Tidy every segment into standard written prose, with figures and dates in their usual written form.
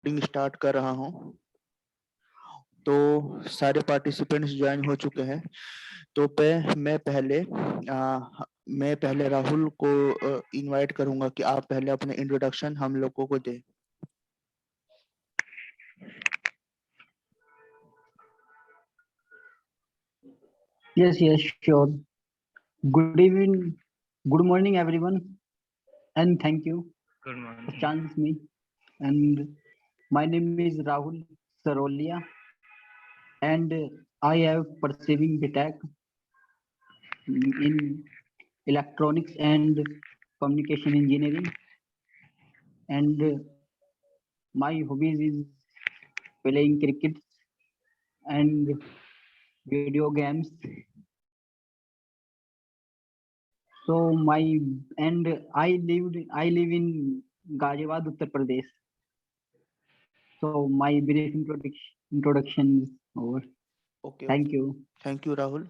Start कर रहा हूं। तो सारे पार्टिसिपेंट्स ज्वाइन हो चुके हैं। तो मैं पहले राहुल को इनवाइट करूंगा कि आप पहले अपने इंट्रोडक्शन हम लोगों को दें। Yes, sure. Good evening, good morning, everyone, and thank you Good for morning. chance me. And my name is Rahul Sarolia, and I have pursuing BTech in electronics and communication engineering. And my hobbies is playing cricket and video games. So I live in Ghaziabad, Uttar Pradesh. So my brief introduction is over. Okay Thank okay, you. Thank you Rahul.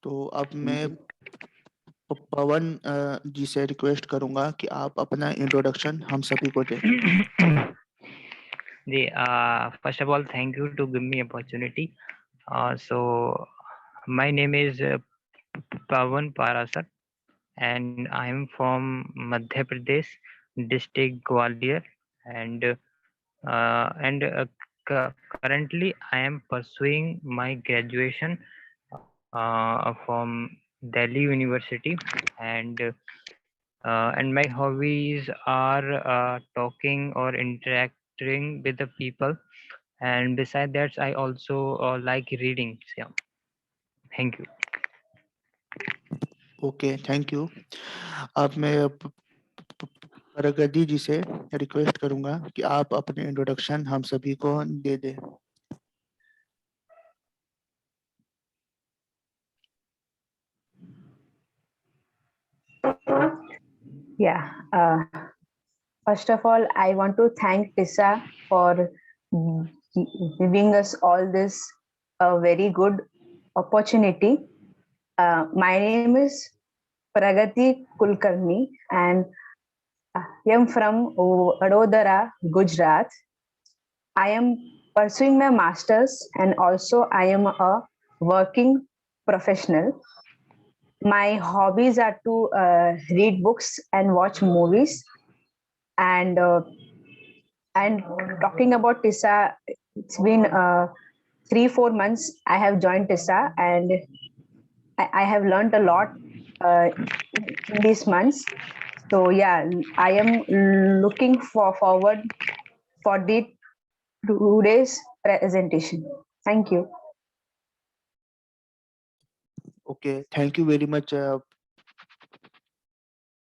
तो अब Thank मैं you. पवन जी से request करूंगा कि आप अपना introduction हम सभी को दें। First of all, thank you to give me opportunity. So my name is Pawan Parasar, and I am from Madhya Pradesh, district Gwalior, and currently I am pursuing my graduation from Delhi University, and my hobbies are talking or interacting with the people, and beside that I also like reading. Yeah, thank you. Okay, thank you. अब मैं प्रगति जी से request करूंगा कि आप अपने introduction हम सभी को दे दें। Yeah. First of all, I want to thank TISA for giving us all this very good opportunity. My name is Pragati Kulkarni, and I am from Vadodara, Gujarat. I am pursuing my master's, and also I am a working professional. My hobbies are to read books and watch movies. And talking about TISA, it's been 3-4 months I have joined TISA, and I have learned a lot in these months. So yeah, I am looking forward for the today's presentation. Thank you. Okay, thank you very much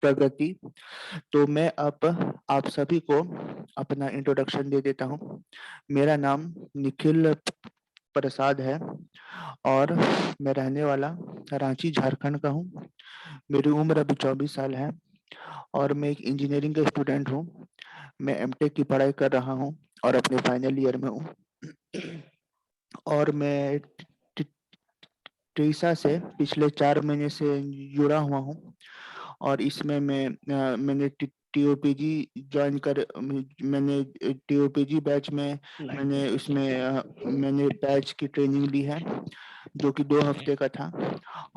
Pragati. तो मैं अब आप सभी को अपना introduction दे देता हूँ। मेरा नाम निखिल प्रसाद है और मैं रहने वाला रांची झारखंड का हूँ। मेरी उम्र अभी 24 साल है और मैं एक इंजीनियरिंग का स्टूडेंट हूँ। मैं एमटेक की पढ़ाई कर रहा हूँ और अपने फाइनल ईयर में हूँ। और मैं टीसा से पिछले 4 महीने से जुड़ा हुआ हूँ और इसमें मैंने टीओपीजी ज्वाइन कर मैंने टीओपीजी बैच में मैंने बैच की ट्रेनिंग ली है जो कि 2 हफ्ते का था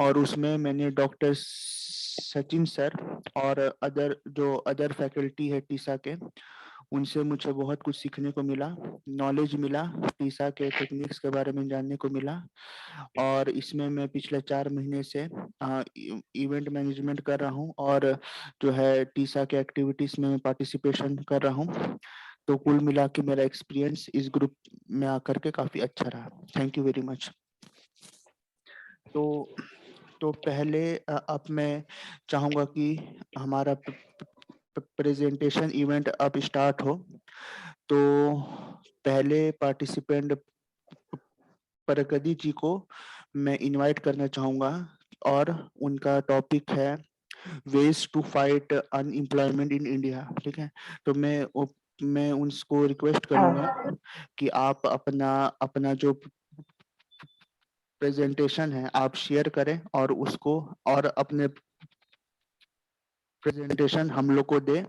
और उसमें मैंने डॉक्टर सचिन सर और अदर फैकल्टी है टीसा के, उनसे मुझे बहुत कुछ सीखने को मिला, नॉलेज मिला, टीसा के टेक्निक्स के बारे में जानने को मिला। और इसमें मैं पिछले 4 महीने से इवेंट मैनेजमेंट कर रहा हूँ और जो है टीसा के एक्टिविटीज में पार्टिसिपेशन कर रहा हूँ। तो कुल मिला के मेरा एक्सपीरियंस इस ग्रुप में आकर के काफी अच्छा रहा। Thank you very much. तो पहले अब मैं चाहूंगा कि हमारा प्रेजेंटेशन इवेंट अब स्टार्ट हो। तो पहले पार्टिसिपेंट प्रगति जी को मैं इनवाइट करना चाहूंगा और उनका टॉपिक है ways to fight unemployment in India. ठीक है, तो मैं उनको रिक्वेस्ट करूंगा कि आप अपना जो प्रेजेंटेशन है आप शेयर करें और उसको और अपने प्रेजेंटेशन हम लोग को दे।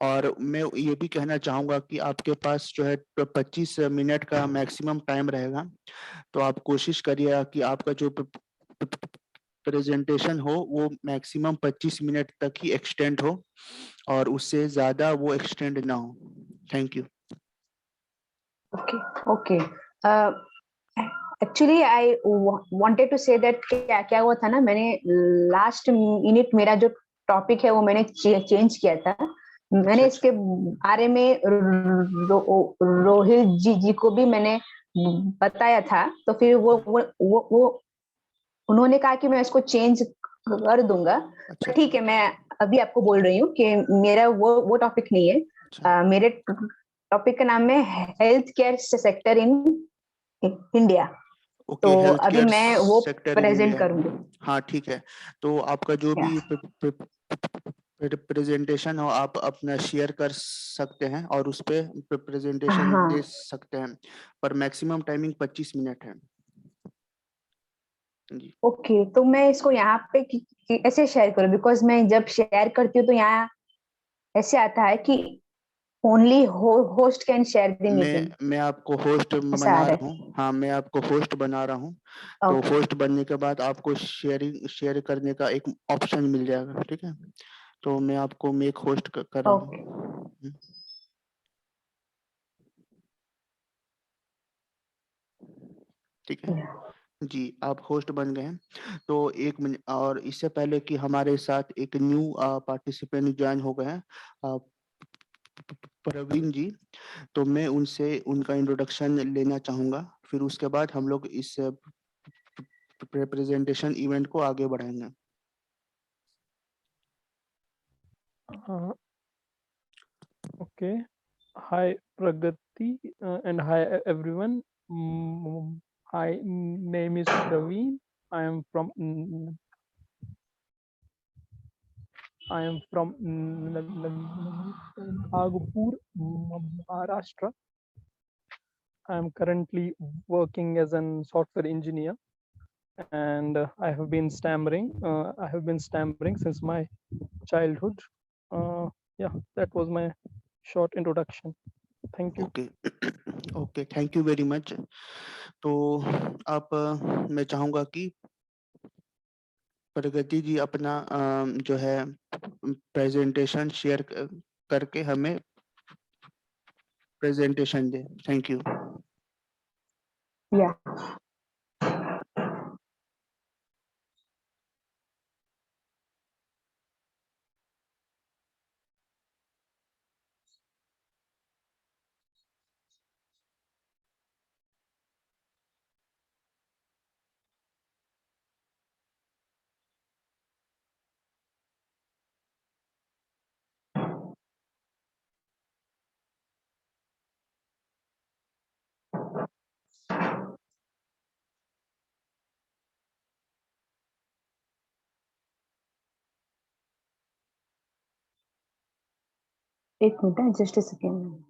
और मैं ये भी कहना चाहूंगा कि आपके पास जो है 25 मिनट का मैक्सिमम टाइम रहेगा, तो आप कोशिश करिएगा कि आपका जो प्रेजेंटेशन हो वो मैक्सिमम 25 मिनट तक ही एक्सटेंड हो, और उससे ज्यादा वो एक्सटेंड ना हो। Thank you. Okay, okay. Actually, I wanted to say that क्या क्या हुआ था ना, मैंने लास्ट मिनट मेरा जो टॉपिक है वो मैंने चेंज किया था। मैंने अच्छा इसके बारे में रोहित जी को भी मैंने बताया था, तो फिर वो उन्होंने कहा कि मैं इसको चेंज कर दूंगा। अच्छा ठीक है, मैं अभी आपको बोल रही हूँ कि मेरा वो टॉपिक नहीं है। अच्छा। मेरे टॉपिक का नाम है health care sector in India. Okay, तो हेल्थ अभी केयर मैं वो सेक्टर इन प्रेजेंट इंडिया। करूंगी। हाँ ठीक है, तो आपका जो या भी प्रेजेंटेशन हो आप अपना शेयर कर सकते हैं और उस पे प्रेजेंटेशन दे हाँ, सकते हैं, पर मैक्सिमम टाइमिंग 25 मिनट है जी। ओके, तो मैं इसको यहाँ पे ऐसे शेयर करूँ? बिकॉज मैं जब शेयर करती हूँ तो यहाँ ऐसे आता है कि only host can share the meeting, मैं आपको होस्ट ऐसा आ बना रहा रहा हूँ। हाँ, मैं आपको होस्ट बना रहा हूँ। है। तो ओके, होस्ट बनने के बाद आपको शेयर करने का एक ऑप्शन मिल जाएगा, ठीक है। तो मैं आपको मेक होस्ट कर रहा ओके। हूँ। ठीक है जी, आप होस्ट बन गए हैं। तो एक मिनट, और इससे पहले कि हमारे साथ एक न्यू पार्टिसिपेंट ज्वाइन हो गए हैं, अ, प्रवीण जी, तो मैं उनसे उनका इंट्रोडक्शन लेना चाहूंगा, फिर उसके बाद हम लोग इस प्रेजेंटेशन इवेंट को आगे बढ़ाएंगे। Okay. Hi, Pragati, and hi everyone. Hi, name is Praveen. I am from Nagpur, Maharashtra. I am currently working as an software engineer, and I have been stammering. I have been stammering since my childhood. Yeah, that was my short introduction. Thank you. Okay okay, thank you very much. तो आप मैं चाहूंगा कि प्रगति जी अपना जो है presentation share करके हमें प्रेजेंटेशन दे। Thank you. या एक minute, just a second.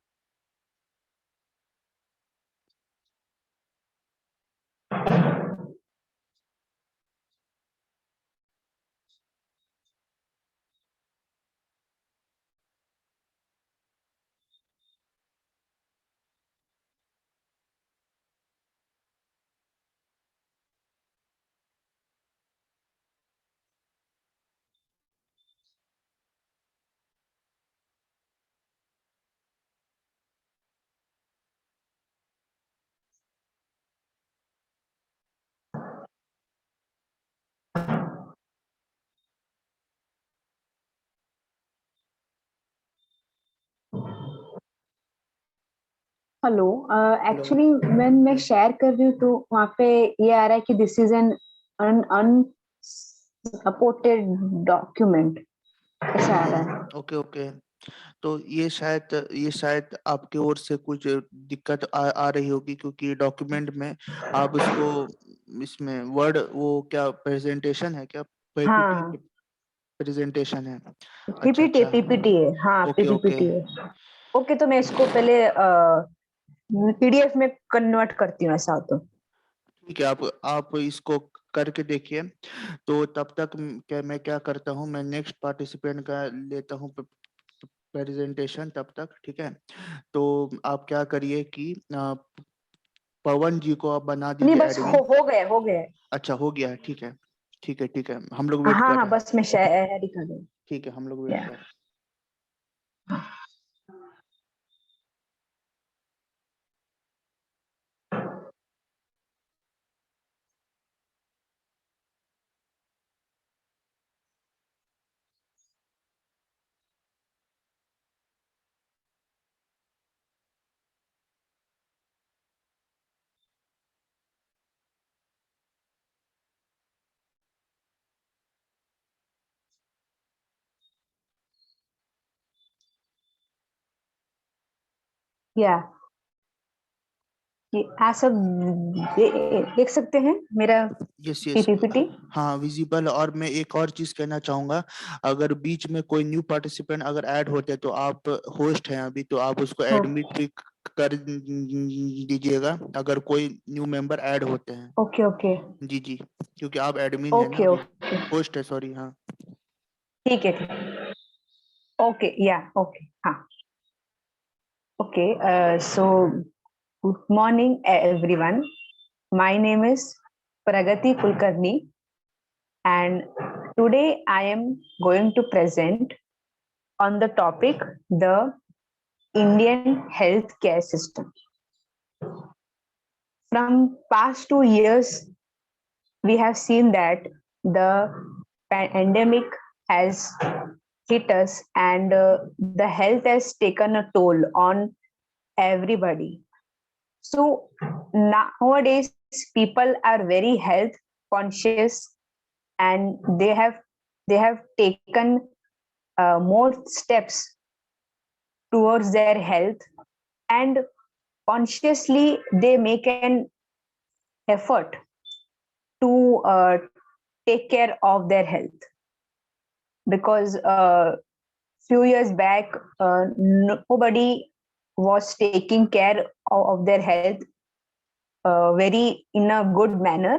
Hello, hello. Actually when मैं शेयर कर रही हूँ तो वहाँ पे ये आ रहा है कि this is an unsupported document, ऐसा आ रहा है। ओके ओके, तो ये शायद आपकी ओर से कुछ दिक्कत आ रही होगी, क्योंकि डॉक्यूमेंट में आप उसको इसमें वर्ड वो क्या प्रेजेंटेशन है क्या, पीपीटी हाँ, प्रेजेंटेशन है? अच्छा पीपीटी है, अच्छा। पीपीटी है, हाँ ओके ओके पीपीटी है। ओके, तो मैं इसको पहले पीडीएफ में कन्वर्ट करती हूँ, ऐसा हो तो। ठीक है, आप इसको करके देखिए। तो तब तक मैं क्या करता हूँ, मैं नेक्स्ट पार्टिसिपेंट का लेता हूँ प्रेजेंटेशन तब तक, ठीक है। तो आप क्या करिए कि पवन जी को आप बना नहीं, दीजिए बस एडमिन। हो गया है। अच्छा, हो गया है, ठीक है, ठीक है, ठीक है, हम लोग वेट हाँ कर हाँ, रहे हैं। बस मैं शेयर ही कर दूँ। ठीक है, हम लोग वेट कर रहे हैं। या ये आप सब देख सकते हैं मेरा यस यस, पीपीटी। हाँ विजिबल। और मैं एक और चीज कहना चाहूंगा, अगर बीच में कोई न्यू पार्टिसिपेंट अगर ऐड होते हैं तो आप होस्ट हैं अभी, तो आप उसको हाँ, एडमिट भी कर दीजिएगा अगर कोई न्यू मेंबर ऐड होते हैं। ओके ओके जी जी, क्योंकि आप एडमिन है ना ओके अभी, ओके, होस्ट है, सॉरी। हाँ ठीक है ठीक है, ओके या ओके हाँ okay. So good morning everyone, my name is Pragati Kulkarni, and today I am going to present on the topic the Indian healthcare system. From past 2 years, we have seen that the pandemic has hit us, and the health has taken a toll on everybody. So nowadays, people are very health conscious, and they have taken more steps towards their health, and consciously they make an effort to take care of their health, because few years back nobody was taking care of their health very in a good manner.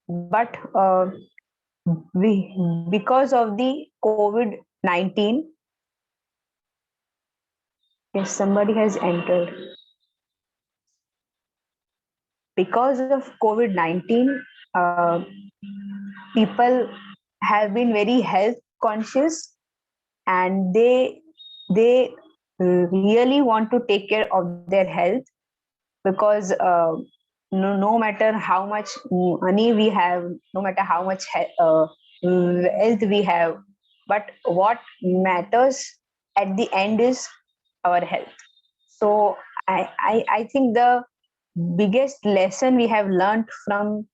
But we, because of the COVID-19, yes, somebody has entered. Because of COVID-19, people have been very health conscious, and they really want to take care of their health, because no matter how much money we have, no matter how much wealth we have, but what matters at the end is our health. So I think the biggest lesson we have learned from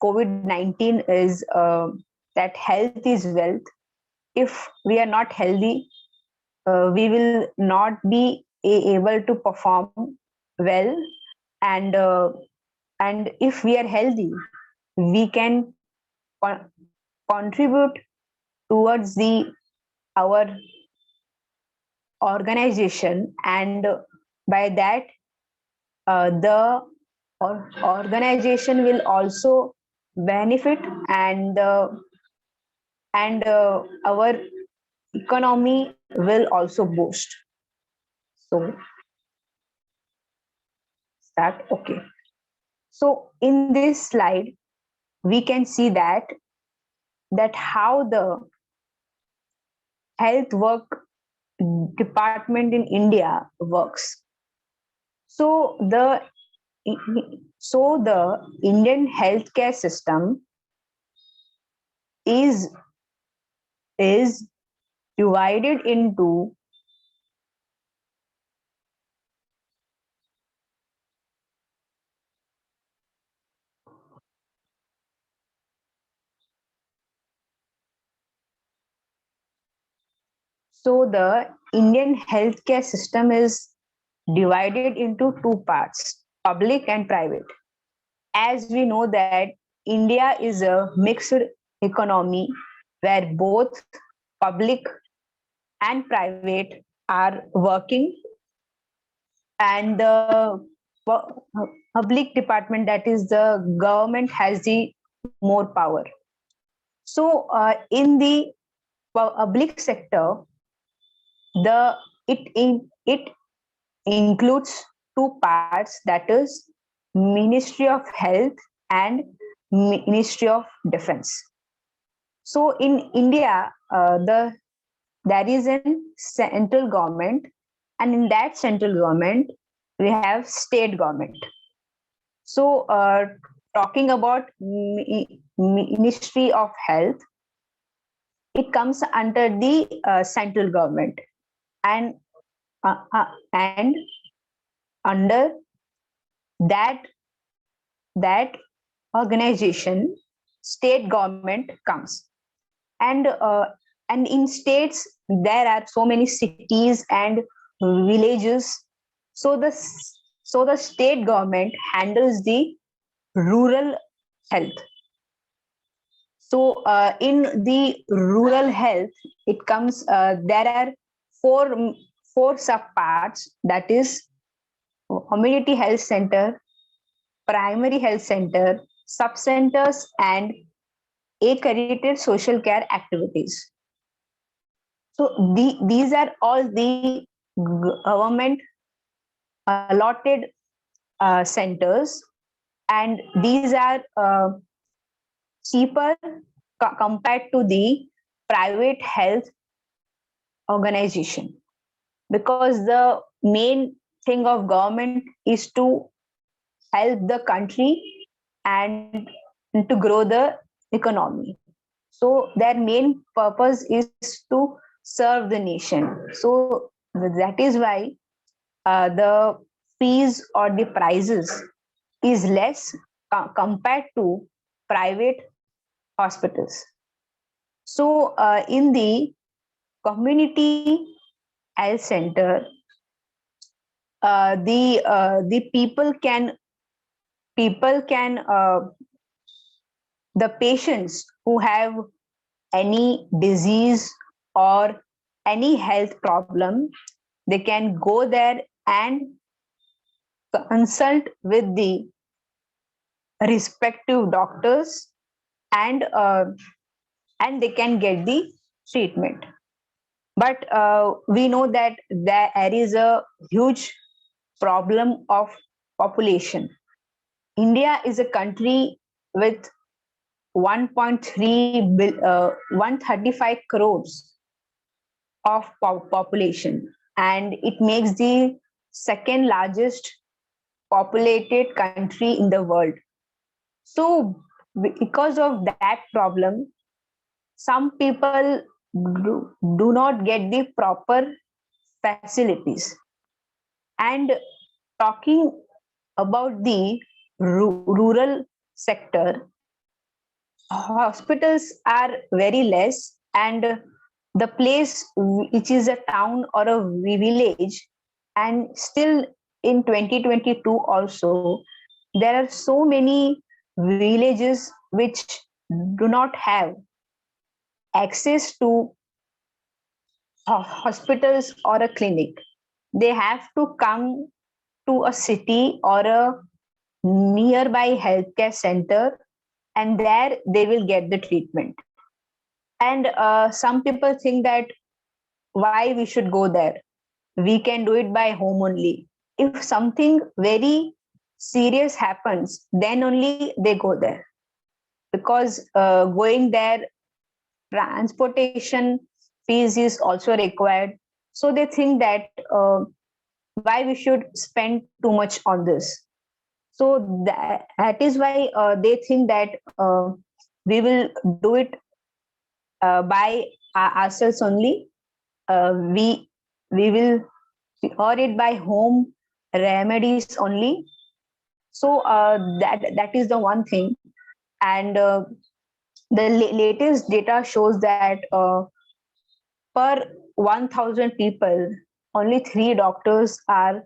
COVID-19 is that health is wealth. If we are not healthy, we will not be able to perform well, and if we are healthy, we can con- contribute towards the our organization, and by that the organization will also benefit, and our economy will also boost. So start. Okay, so in this slide we can see that how the health work department in India works. So the Indian healthcare system is is divided into, so the Indian healthcare system is divided into two parts, public and private. As we know that India is a mixed economy where both public and private are working, and the public department, that is the government, has the more power. So in the public sector, the it includes two parts, that is Ministry of Health and Ministry of Defense. So in India, there is a central government, and in that central government we have state government. So talking about Ministry of Health, it comes under the central government, and and under that that organization, state government comes. And and in states there are so many cities and villages. So the state government handles the rural health. So in the rural health, it comes, there are four sub parts, that is community health center, primary health center, sub centers, and accredited social care activities. So these are all the government allotted centers, and these are cheaper compared to the private health organization, because the main thing of government is to help the country and to grow the economy. So their main purpose is to serve the nation. So that is why the fees or the prices is less compared to private hospitals. So in the community health center, the people can the patients who have any disease or any health problem, they can go there and consult with the respective doctors, and they can get the treatment. But we know that there is a huge problem of population. India is a country with 135 crores of population, and it makes the second largest populated country in the world. So because of that problem, some people do not get the proper facilities. And talking about the rural sector, hospitals are very less, and the place which is a town or a village, and still in 2022 also, there are so many villages which do not have access to hospitals or a clinic. They have to come to a city or a nearby healthcare center, and there they will get the treatment. And some people think that why we should go there, we can do it by home only. If something very serious happens, then only they go there, because going there, transportation fees is also required. So they think that why we should spend too much on this. So that is why they think that we will do it by ourselves only. We will cure it by home remedies only. So that is the one thing. And the latest data shows that per 1,000 people, only 3 doctors are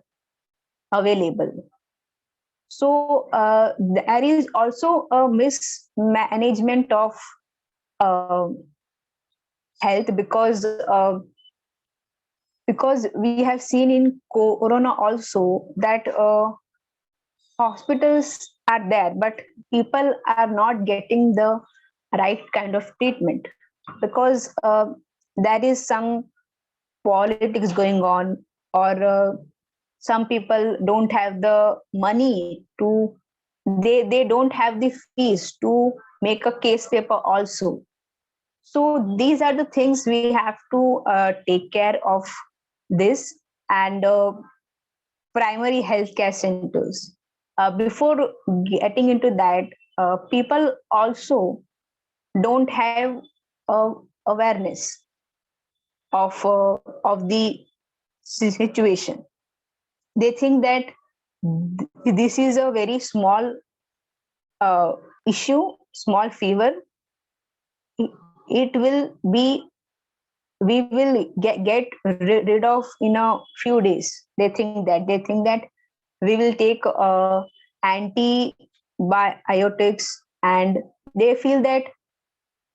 available. So there is also a mismanagement of uh, health, because we have seen in corona also that hospitals are there, but people are not getting the right kind of treatment because there is some politics going on, or some people don't have the money to, they don't have the fees to make a case paper also. So these are the things we have to take care of this. And primary healthcare centers, before getting into that, people also don't have awareness of the situation. They think that this is a very small uh, issue, small fever. It will be, we will get rid of in a few days. They think that we will take antibiotics, and they feel that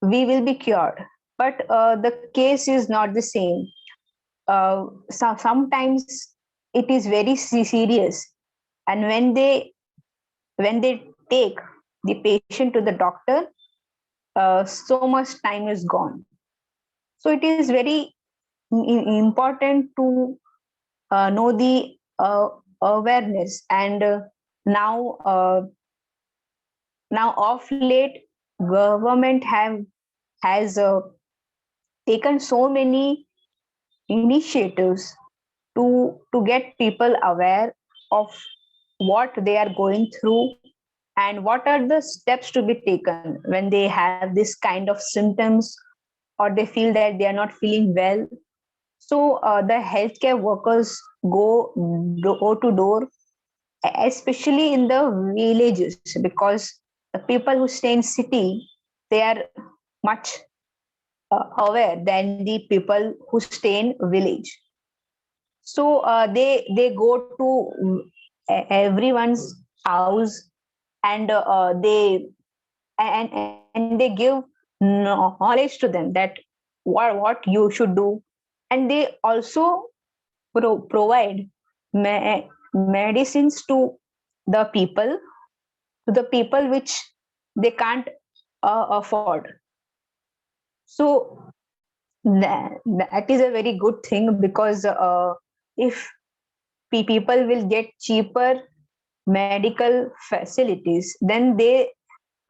we will be cured. But the case is not the same. Sometimes it is very serious, and when they take the patient to the doctor, so much time is gone. So it is very important to know the awareness. And now of late, government has taken so many initiatives to get people aware of what they are going through, and what are the steps to be taken when they have this kind of symptoms, or they feel that they are not feeling well. So the healthcare workers go door to door, especially in the villages, because the people who stay in city, they are much aware than the people who stay in village. So they go to everyone's house, and and they give knowledge to them that what you should do. And they also provide medicines to the people which they can't afford. So that is a very good thing, because if people will get cheaper medical facilities, then they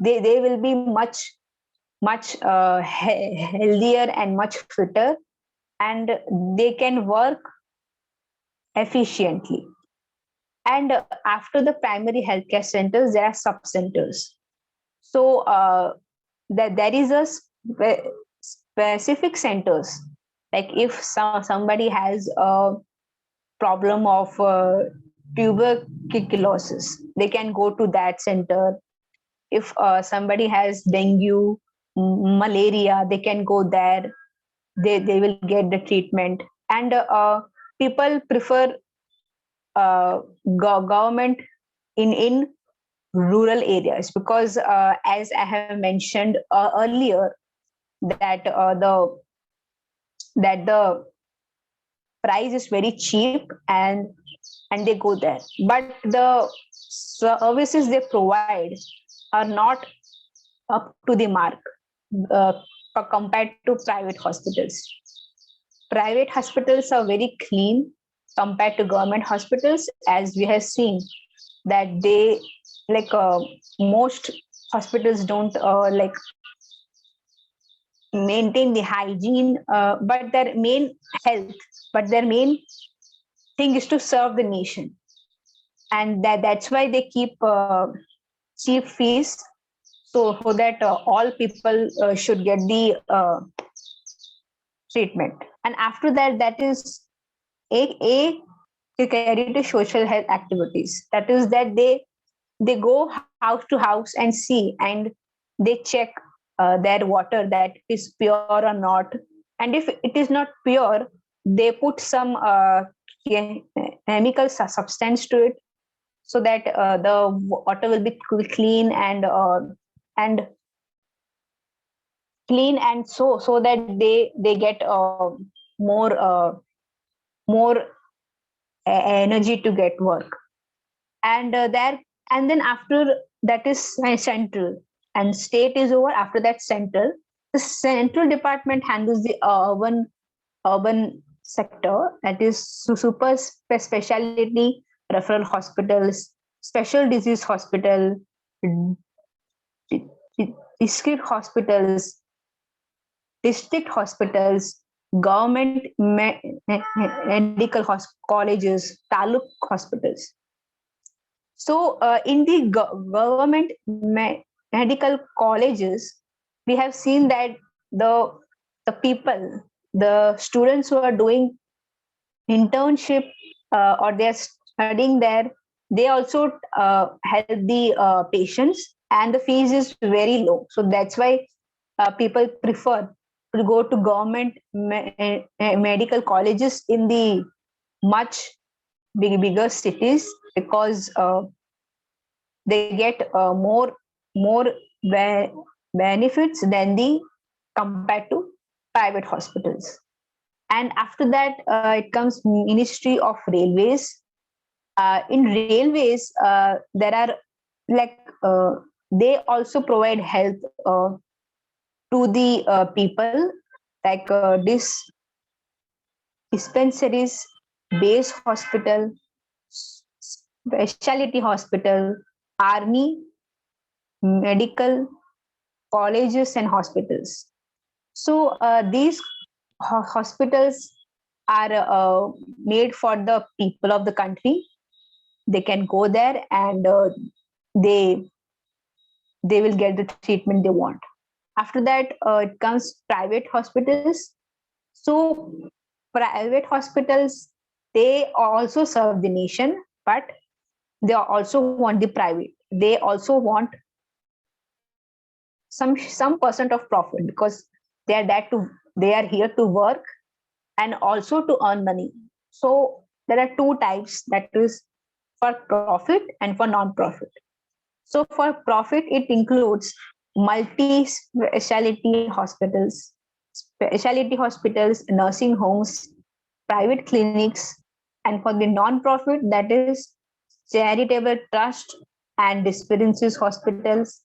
will be much healthier and much fitter, and they can work efficiently. And after the primary healthcare centers, there are sub centers. So there is a specific centers. Like if somebody has a problem of tuberculosis, they can go to that center. If somebody has dengue, malaria, they can go there. They will get the treatment. And people prefer government in rural areas, because as I have mentioned earlier, that the price is very cheap, and they go there. But the services they provide are not up to the mark uh, compared to private hospitals. Private hospitals are very clean compared to government hospitals, as we have seen that they, like most hospitals don't like maintain the hygiene, but their main health, but their main thing is to serve the nation. And that's why they keep cheap fees, so that all people should get the treatment. And after that, that is a to carry to social health activities. That is that they go house to house and see, and they check their water that is pure or not. And if it is not pure, they put some chemical substance to it, so that the water will be clean and clean, and so that they get more energy to get work. And there, and then after that is central, and state is over. After that, central. The central department handles the urban sector, that is super specialty referral hospitals, special disease hospital, district hospitals, district hospitals, government medical colleges, taluk hospitals. So, in the government medical colleges, we have seen that the people, the students who are doing internship or they are studying there, they also help the patients, and the fees is very low. So that's why people prefer to go to government medical colleges in the much bigger cities, because they get more benefits than the compared to private hospitals. And after that, it comes Ministry of Railways. In railways, there are like they also provide health to the people, like dispensaries, base hospital, specialty hospital, army, medical colleges, and hospitals. So these hospitals are made for the people of the country. They can go there, and they they will get the treatment they want. After that, it comes private hospitals. So private hospitals, they also serve the nation, but they also want the private. They also want some percent of profit, because they are here to work and also to earn money. So there are two types, that is for profit and for non-profit. So for profit, it includes multi-speciality hospitals, specialty hospitals, nursing homes, private clinics, and for the non-profit, that is charitable trust and dispensaries hospitals,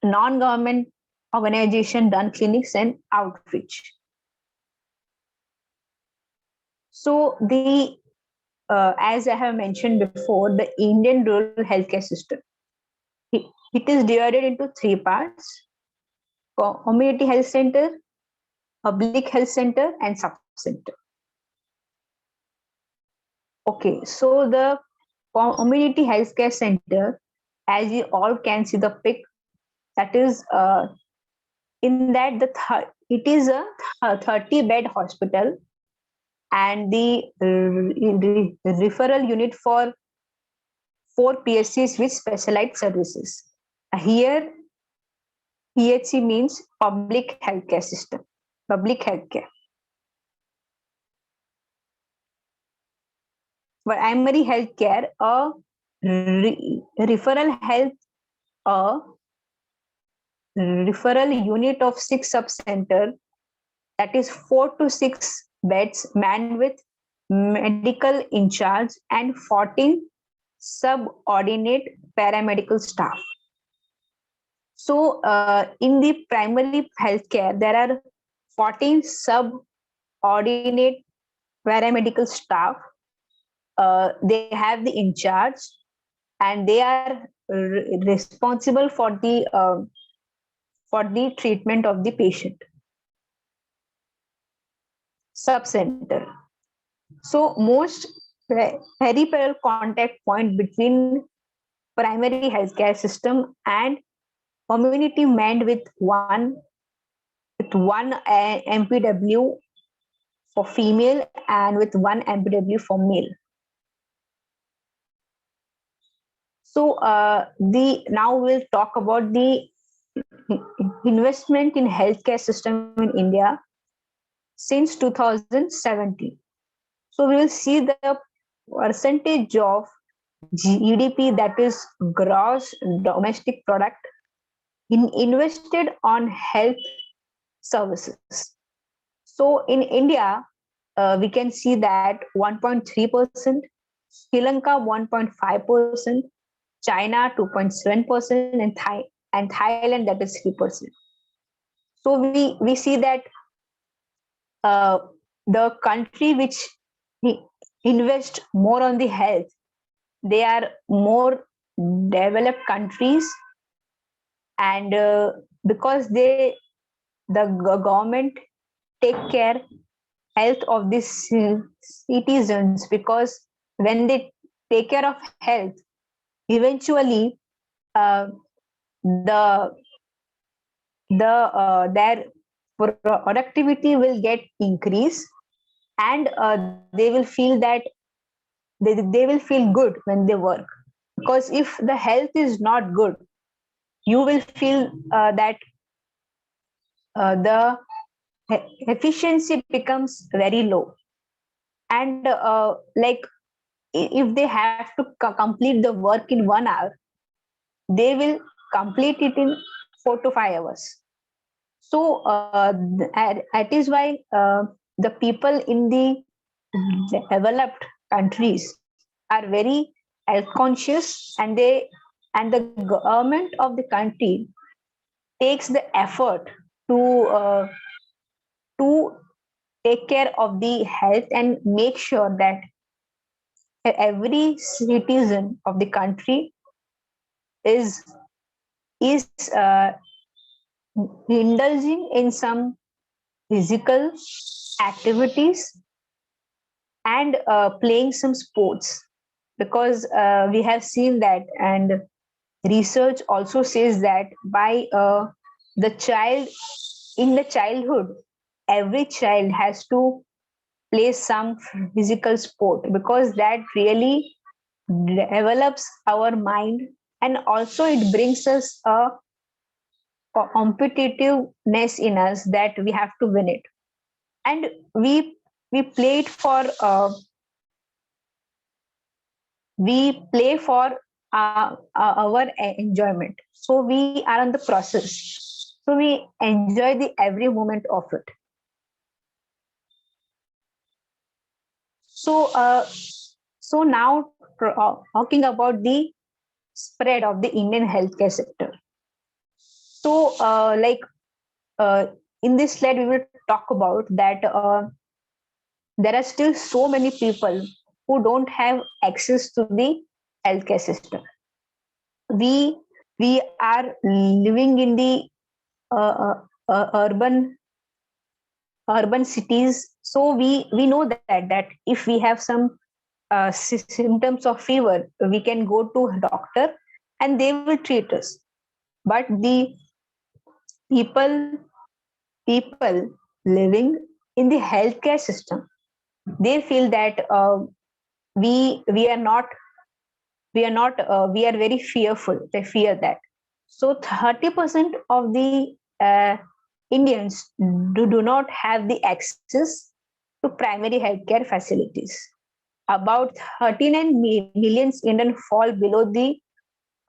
non-government organization done clinics and outreach. So the as I have mentioned before, the Indian rural healthcare system, it is divided into three parts: community health center, public health center, and sub-center. Okay, so the community healthcare center, as you all can see the pic, that is in that it is a 30-bed hospital, and the referral unit for 4 PSCs with specialized services. Here, PHC means public healthcare system, public healthcare. Primary healthcare, a referral health, a referral unit of 6 sub-center, that is 4 to 6 beds manned with medical in charge and 14 subordinate paramedical staff. So in the primary healthcare, there are 14 subordinate paramedical staff. They have the in charge, and they are responsible for the treatment of the patient. Sub-center. So most peripheral contact point between primary healthcare system and community manned with one MPW for female and with one MPW for male. So now we'll talk about the investment in healthcare system in India since 2017. So we will see the percentage of GDP, that is gross domestic product, invested on health services. So in India, we can see that 1.3%, Sri Lanka 1.5%, China 2.7%, and Thailand, that is 3%. So we see that uh, the country which invest more on the health, they are more developed countries, and because the government take care health of these citizens, because when they take care of health, eventually uh, the their productivity will get increased, and they will feel that they will feel good when they work. Because if the health is not good, you will feel that the efficiency becomes very low, and if they have to complete the work in 1 hour, they will complete it in 4 to 5 hours. So that is why the people in the developed countries are very health conscious, and the government of the country takes the effort to uh, to take care of the health and make sure that every citizen of the country is is indulging in some physical activities, and playing some sports, because we have seen that, and research also says that by the child in the childhood, every child has to play some physical sport, because that really develops our mind, and also it brings us a competitiveness in us that we have to win it. And we play it for we play for our enjoyment, so we are on the process, so we enjoy the every moment of it. So uh, so now talking about the spread of the Indian healthcare sector. So uh, in this slide we will talk about that there are still so many people who don't have access to the healthcare system. We we are living in the uh, uh, urban cities, so we know that if we have some symptoms of fever, we can go to a doctor and they will treat us. But the people people living in the healthcare system, they feel that we are not we are very fearful, they fear that. So 30% of the Indians do not have the access to primary healthcare facilities. About 39 millions Indians fall below the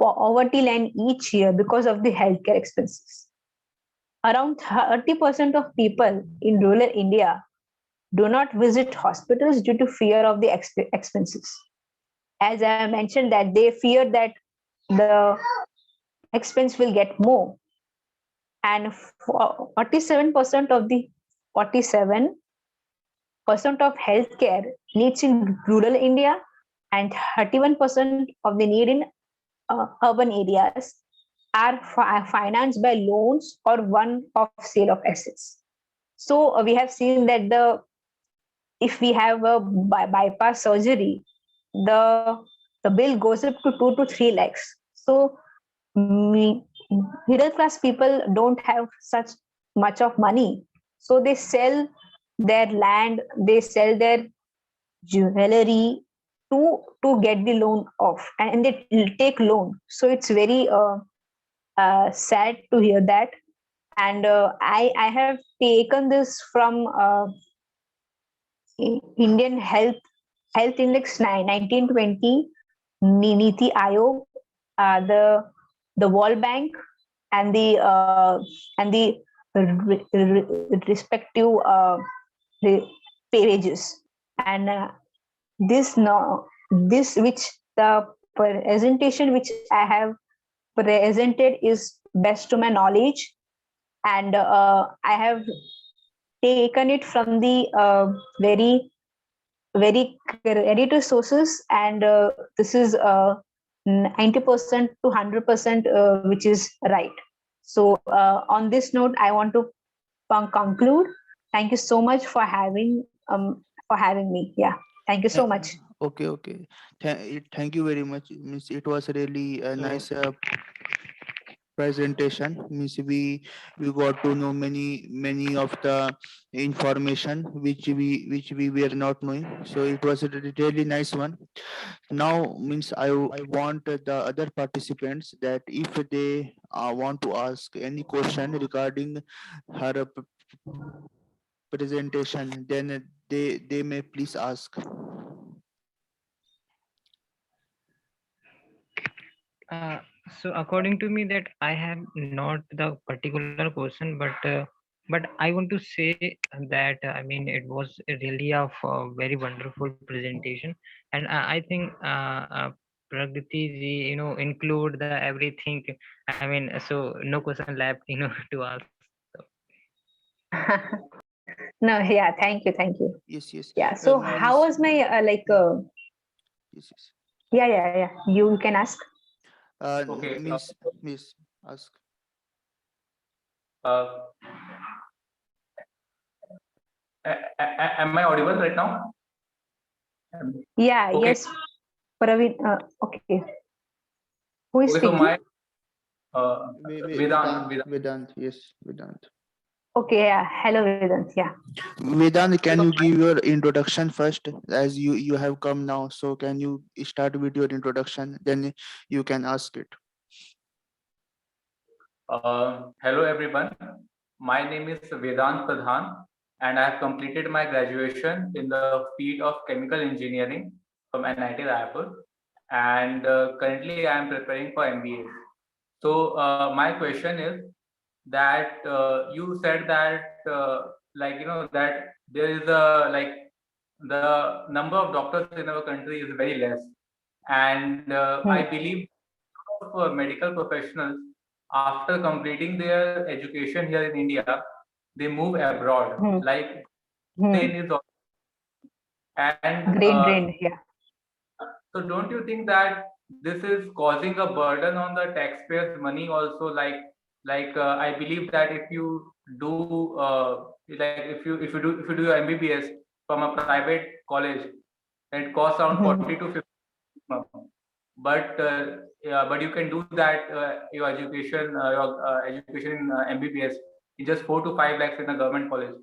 poverty line each year because of the healthcare expenses. Around 30% of people in rural India do not visit hospitals due to fear of the expenses. As I mentioned, that they fear that the expense will get more. And 47% of the 47% of healthcare needs in rural India, and 31% of the need in urban areas are financed by loans or one-off sale of assets. So we have seen that if we have a bypass surgery, the the bill goes up to 2 to 3 lakhs. So me, middle class people don't have such much of money, so they sell their land, they sell their jewelry to get the loan off, and they take loan. So it's very sad to hear that. And I have taken this from Indian Health Index 1920, Niti Aayog, the World Bank, and the respective pages. And this which the presentation which I have presented is best to my knowledge, and I have taken it from the very credited sources, and this is 90% to 100% which is right. So on this note, I want to conclude. Thank you so much for having me. Yeah, thank you so much. Okay, okay. Thank you very much. Means it was really a nice presentation. Means we got to know many of the information which we were not knowing. So it was a really nice one. Now means I want the other participants that if they want to ask any question regarding her presentation, then they may please ask. Uh, so according to me, that I have not the particular question, but I want to say that I mean it was really a very wonderful presentation, and I think Pragati ji, include the everything. I mean, so no question left, to ask. So, No, yeah, thank you. Yes, yes. Yeah, so how Means was my yes, yes. yeah, you can ask. Okay. Means miss ask. Uh, am I audible right now? Yeah, Okay. yes, Praveen. Okay, who is Okay. So speaking? my Vedant. Vedant, yes, Vedant. Okay, yeah, hello Vedant. Yeah. Vedant, can you give your introduction first, as you have come now? So can you start with your introduction? Then you can ask it. Hello everyone. My name is Vedant Pradhan, and I have completed my graduation in the field of chemical engineering from NIT Raipur, and currently I am preparing for MBA. So my question is that you said that that there is a the number of doctors in our country is very less, and I believe of medical professionals after completing their education here in India, they move abroad. Hmm. Like Hmm. Spain is, and Brain drain. Yeah. so don't you think that this is causing a burden on the taxpayers' money also? I believe that if you do if you do your MBBS from a private college, it costs around 40 to 50. But yeah, but you can do that your education in MBBS in just 4 to 5 lakhs in a government college.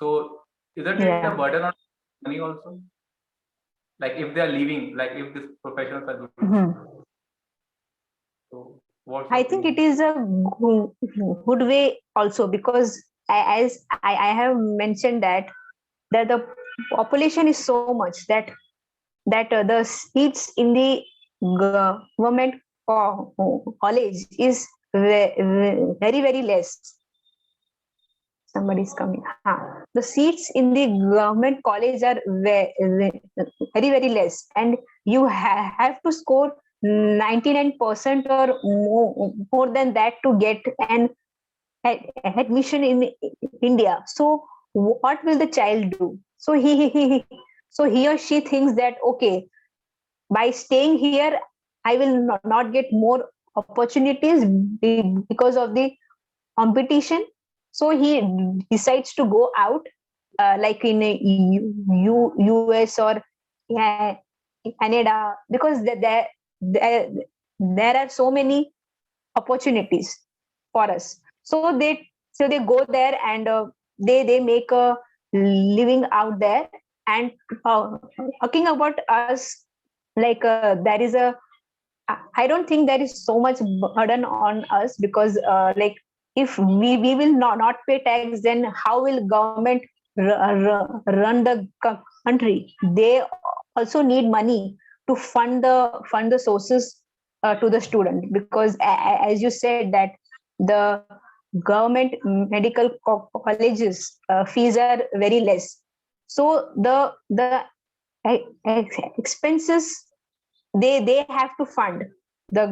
So isn't it a Yeah. burden on money also? Like if they are leaving, like if these professionals are leaving. Hmm. So what's I your think it opinion? is a good way also, because as I have mentioned that the population is so much that the seats in the government college is very less. Somebody is coming. The seats in the government college are very less, and you have to score 99% or more than that to get an admission in India. So what will the child do? So he or she thinks that, okay, by staying here, I will not get more opportunities because of the competition. So he decides to go out, like in US or yeah, Canada, because there are so many opportunities for us. So they go there, and they make a living out there. And talking about us, like there is a I don't think there is so much burden on us, because like if we will not pay tax, then how will government run the country? They also need money to fund the sources to the student, because as you said that the government medical colleges fees are very less. So the expenses they have to fund the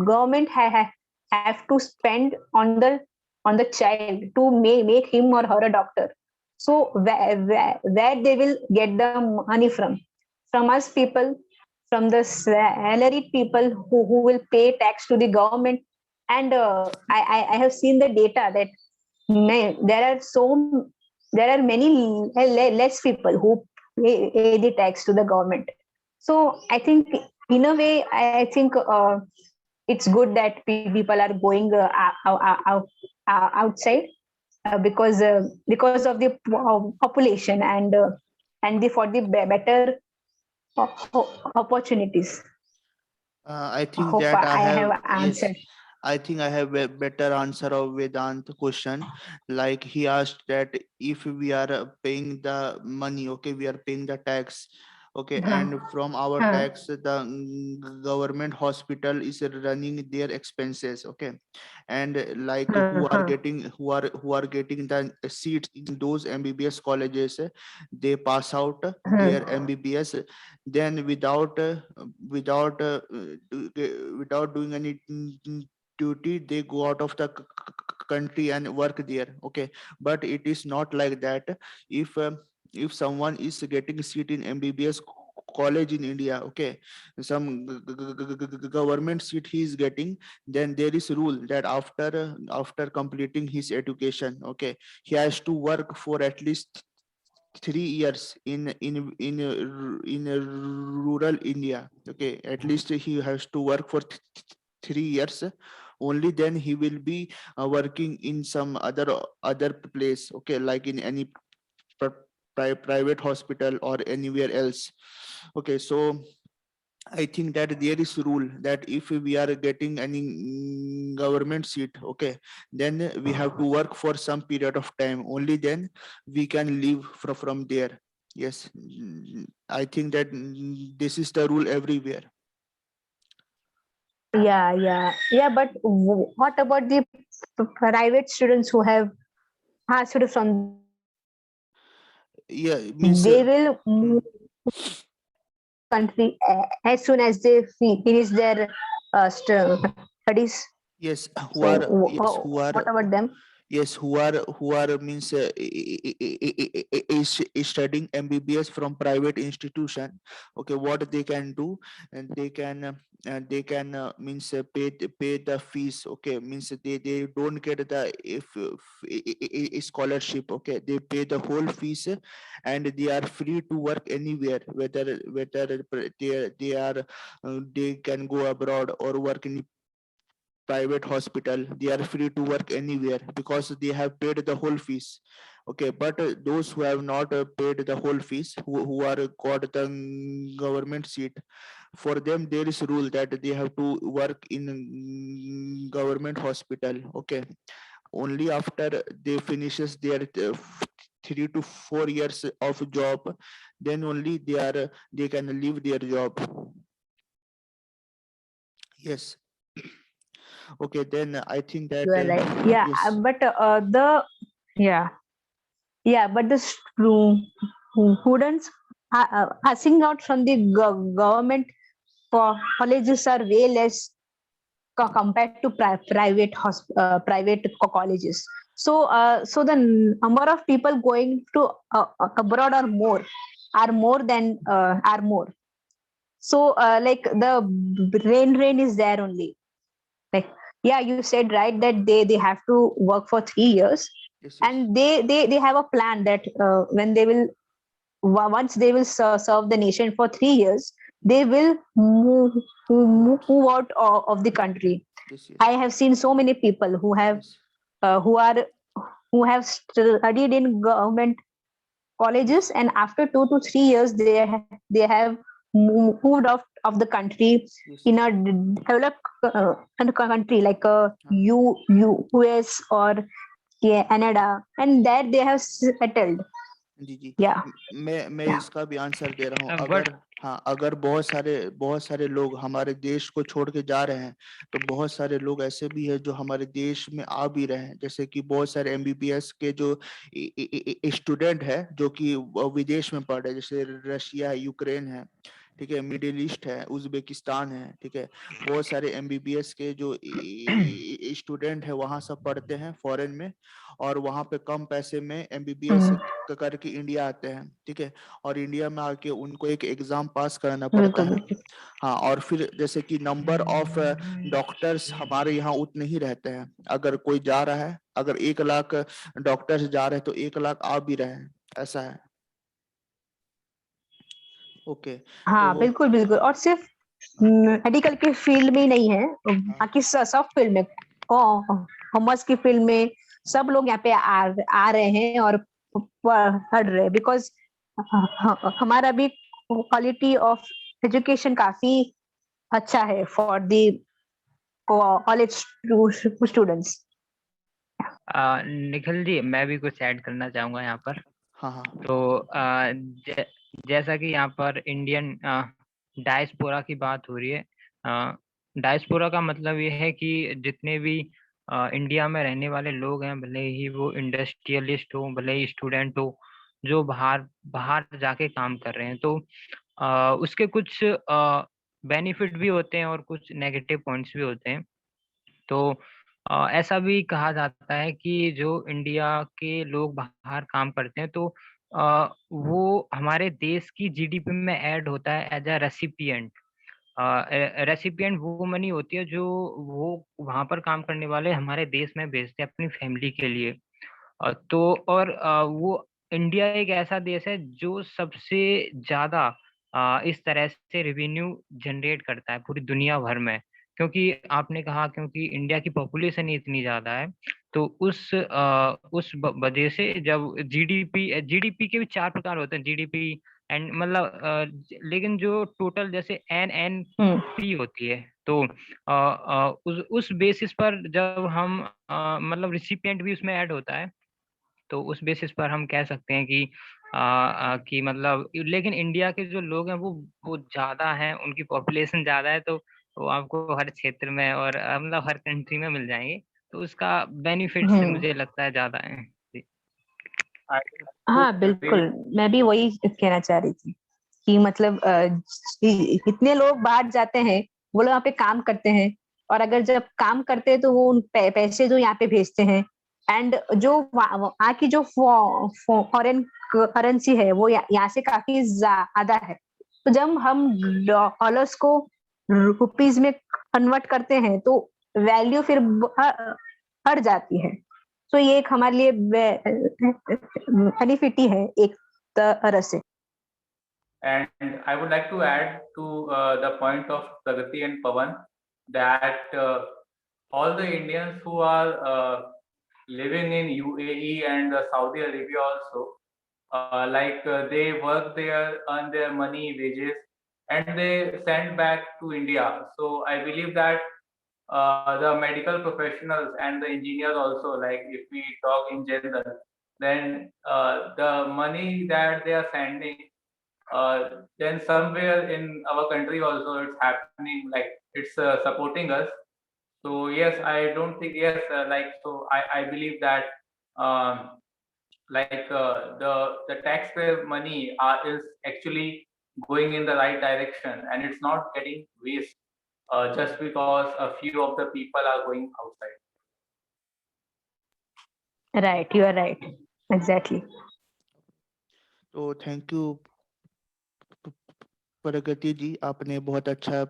government have to spend on the child to make him or her a doctor. So where they will get the money from us people, from the salaried people who will pay tax to the government. And I have seen the data that there are there are many less people who pay the tax to the government. So I think in a way I think it's good that people are going outside because of the population and the for the better opportunities. I I think hope that I I have, have yes, answered. I think I have a better answer of Vedant question. Like he asked that if we are paying the money, okay, we are paying the tax, okay, Huh, and from our huh, tax, the government hospital is running their expenses, okay, and like huh, huh, who are getting the seats in those MBBS colleges, they pass out huh, their MBBS, then without without doing any duty, they go out of the country and work there, okay. But it is not like that. if um, if someone is getting a seat in MBBS college in India, okay, some government seat he is getting, then there is rule that after completing his education, okay, he has to work for at least 3 years in rural India. Okay, at least he has to work for 3 years. Only then he will be working in some other place. Okay, like in any private hospital or anywhere else. Okay, so I think that there is rule that if we are getting any government seat, okay, then we have to work for some period of time. Only then we can leave from there. Yes, I think that this is the rule everywhere. yeah, but what about the private students who have passed from the Yeah, college? it means They will hmm, move country as soon as they finish their studies. yes, So what about them? yes, who are means is studying MBBS from private institution. Okay, what they can do, and they can means pay the fees. Okay, means they don't get the scholarship. Okay, they pay the whole fees, and they are free to work anywhere, whether they can go abroad or work in private hospital. They are free to work anywhere because they have paid the whole fees. Okay, but those who have not paid the whole fees, who are got the government seat, for them there is rule that they have to work in government hospital. Okay, only after they finishes their 3 to 4 years of job, then only they can leave their job. Yes. Okay, then I think that You are right. Yeah, yes. but the yeah but the students passing out from the government colleges are way less compared to private colleges. So so the number of people going to abroad are more than are more. So like the brain is there only. Like, yeah, you said right that they have to work for 3 years, Yes, yes, and they have a plan that when they will once they will serve the nation for 3 years, they will move out of the country. yes, I yes, have seen so many people who have yes, uh, who are who have studied in government yes, colleges, and after 2 to 3 years they have moved out of the country yes, in yes. a developed country like हाँ, US or Canada, and there they have settled. जी जी Yeah, मैं yeah. इसका भी answer दे रहा हूँ। But अगर हाँ, अगर बहुत सारे लोग हमारे देश को छोड़ के जा रहे हैं, तो बहुत सारे लोग ऐसे भी हैं जो हमारे देश में आ भी रहे हैं। जैसे कि बहुत सारे MBBS के जो स्टूडेंट है जो कि विदेश में पढ़ रहे हैं, जैसे रशिया है, यूक्रेन है, ठीक है, मिडिल ईस्ट है, उज्बेकिस्तान है, ठीक है, बहुत सारे एमबीबीएस के जो स्टूडेंट है वहां सब पढ़ते हैं फॉरेन में, और वहां पे कम पैसे में एमबीबीएस करके इंडिया आते हैं, ठीक है, और इंडिया में आके उनको एक एग्जाम पास करना पड़ता बिल्कुल है। बिल्कुल। हाँ, और फिर जैसे कि नंबर ऑफ डॉक्टर्स हमारे यहाँ उतने ही रहते हैं, अगर कोई जा रहा है, अगर 1 लाख डॉक्टर्स जा रहे हैं तो 1 लाख आ भी रहे हैं, ऐसा है। ओके, हाँ तो बिल्कुल बिल्कुल, और सिर्फ मेडिकल के फील्ड में ही नहीं है, हाँ बाकी सब फील्ड में, कॉमर्स की फील्ड में सब लोग यहाँ पे आ रहे हैं और पढ़ रहे हैं, बिकॉज हमारा भी क्वालिटी ऑफ एजुकेशन काफी अच्छा है for the college students. Nikhil ji, मैं भी कुछ ऐड करना चाहूंगा यहाँ पर। हाँ हाँ तो जैसा कि यहाँ पर इंडियन डायस्पोरा की बात हो रही है। डायस्पोरा का मतलब ये है कि जितने भी इंडिया में रहने वाले लोग हैं, भले ही वो इंडस्ट्रियलिस्ट हो, भले ही स्टूडेंट हो, जो बाहर बाहर जाके काम कर रहे हैं, तो उसके कुछ बेनिफिट भी होते हैं और कुछ नेगेटिव पॉइंट्स भी होते हैं। तो ऐसा भी कहा जाता है कि जो इंडिया के लोग बाहर काम करते हैं, तो वो हमारे देश की जीडीपी में ऐड होता है एज अ रेसिपिएंट। रेसिपिएंट वो मनी होती है जो वो वहां पर काम करने वाले हमारे देश में भेजते हैं अपनी फैमिली के लिए। तो और वो इंडिया एक ऐसा देश है जो सबसे ज्यादा इस तरह से रेवेन्यू जनरेट करता है पूरी दुनिया भर में। क्योंकि आपने कहा, क्योंकि इंडिया की पॉपुलेशन ही इतनी ज्यादा है, तो उस वजह से जब जीडीपी के भी 4 प्रकार होते हैं, जीडीपी एंड मतलब लेकिन जो टोटल जैसे एन पी होती है, तो उस बेसिस पर जब हम मतलब रिसिपिएंट भी उसमें ऐड होता है, तो उस बेसिस पर हम कह सकते हैं कि मतलब, लेकिन इंडिया के जो लोग हैं वो ज्यादा हैं, उनकी पॉपुलेशन ज्यादा है, तो वो आपको हर क्षेत्र में और मतलब हर कंट्री में मिल जाएंगे, तो उसका बेनिफिट्स मुझे लगता है ज्यादा है जी। I do हाँ agree with बिल्कुल, मैं भी वही कहना चाह रही थी कि मतलब इतने लोग बाहर जाते हैं, वो लोग यहाँ पे काम करते हैं, और अगर जब काम करते हैं तो वो उन पैसे जो यहाँ पे भेजते हैं, एंड जो वहाँ की जो फॉरेन करेंसी है वो यहाँ से काफी ज्यादा है, तो जब हम डॉलर्स को रुपीज में कन्वर्ट करते हैं तो वैल्यू फिर बढ़ जाती है। तो ये एक हमारे लिए बेनिफिट ही है एक तरह से। And I would like to add to the point of Pragati and Pavan that all the Indians who are living in UAE and Saudi Arabia also, they work there, earn their money, wages, and they send back to India. So I believe that the medical professionals and the engineers also, like if we talk in general, then the money that they are sending, then somewhere in our country also it's happening, like it's supporting us. So yes, I don't think, yes, I believe that um, the taxpayer money is actually going in the right direction, and it's not getting waste just because a few of the people are going outside. Right, you are right, exactly. तो thank you Pragati ji, आपने बहुत अच्छा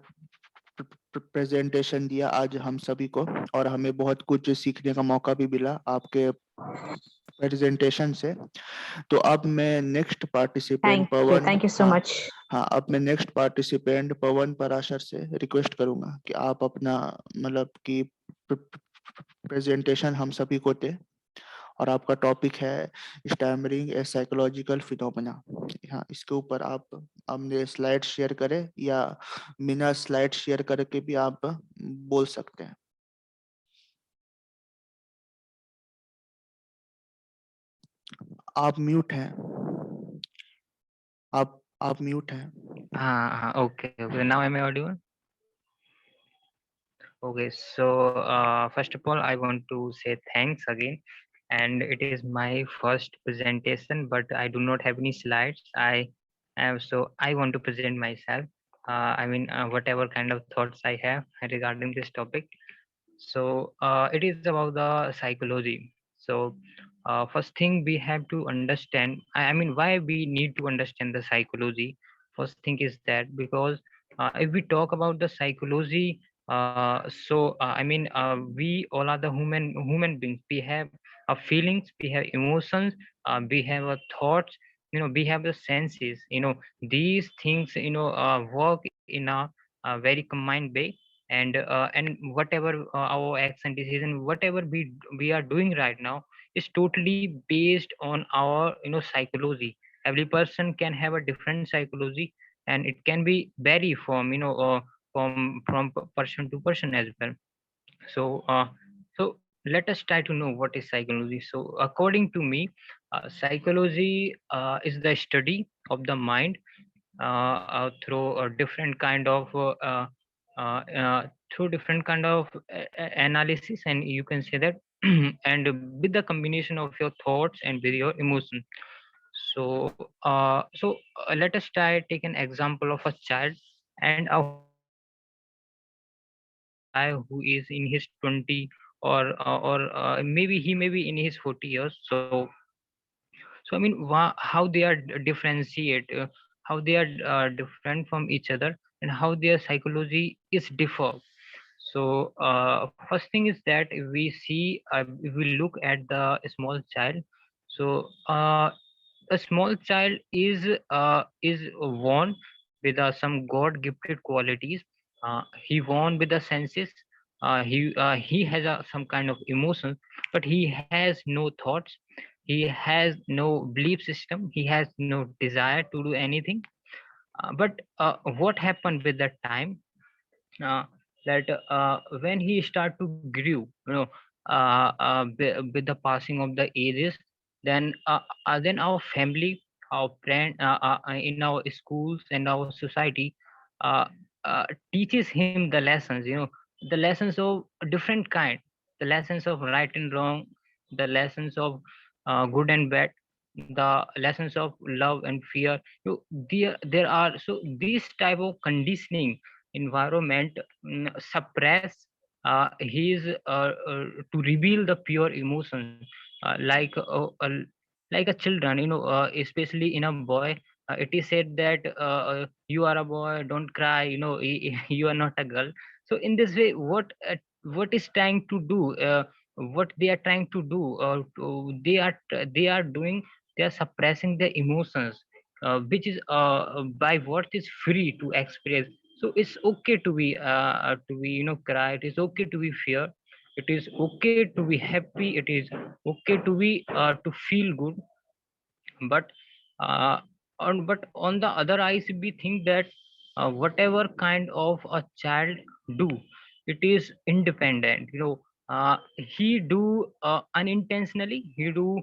presentation दिया आज हम सभी को, और हमें बहुत कुछ सीखने का मौका भी मिला आपके प्रेजेंटेशन से। तो अब मैं next participant Pawan, thank you so हाँ मच। हाँ, अब मैं नेक्स्ट पार्टिसिपेंट पवन पराशर से रिक्वेस्ट करूंगा कि आप अपना मतलब कि प्रेजेंटेशन हम सभी को दे, और आपका टॉपिक है स्टैमरिंग ए साइकोलॉजिकल फिनोमेना। हाँ, इसके ऊपर आप अपने स्लाइड शेयर करें, या बिना स्लाइड शेयर करके भी आप बोल सकते हैं। आप म्यूट हैं, आप म्यूट हैं। हाँ हाँ, okay okay, now am I audible? Okay, so first of all, I want to say thanks again. And it is my first presentation, but I do not have any slides. I So I want to present myself. Whatever kind of thoughts I have regarding this topic. So it is about the psychology. So first thing we have to understand, why we need to understand the psychology. First thing is that because if we talk about the psychology, we all are the human beings. We have feelings, we have emotions, we have thoughts. We have the senses. These things work in a very combined way, and whatever our action decision, whatever we are doing right now, is totally based on our psychology. Every person can have a different psychology, and it can be vary from person to person as well. So uh, so let us try to know what is psychology. So according to me, psychology is the study of the mind through a different kind of uh, uh, through different kind of analysis, and you can say that and with the combination of your thoughts and with your emotion. So let us try take an example of a child and a guy who is in his 20, or maybe he may be in his 40 years. So how they are differentiate, how they are different from each other, and how their psychology is differ. So first thing is that if we look at the small child. So a small child is born with some God gifted qualities. He born with the senses. He has some kind of emotions, but he has no thoughts. He has no belief system. He has no desire to do anything. But what happened with that time? uh, that when he start to grew, with the passing of the ages, then our family, our friend, in our schools and our society, uh, teaches him the lessons, the lessons of different kind, the lessons of right and wrong, the lessons of good and bad, the lessons of love and fear. There are, so this type of conditioning environment suppress his to reveal the pure emotions, like a children, especially in a boy. It is said that you are a boy, don't cry, you are not a girl. So in this way, what is trying to do, what they are trying to do, they are doing, they are suppressing their emotions, which is by what is free to express. So it's okay to be cry, it is okay to be fear, it is okay to be happy, it is okay to be to feel good. But uh, on but on the other eyes, we think that whatever kind of a child do, it is independent, he do unintentionally, he do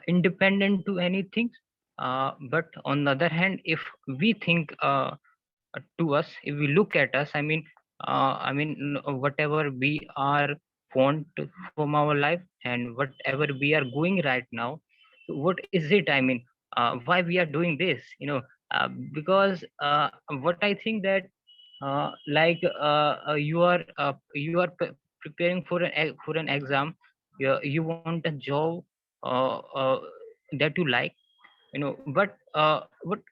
independent to anything. But on the other hand, if we think to us, if we look at us, whatever we are want from our life and whatever we are going right now, so what is it, why we are doing this, because what I think that you are preparing for for an exam, you want a job that you like, but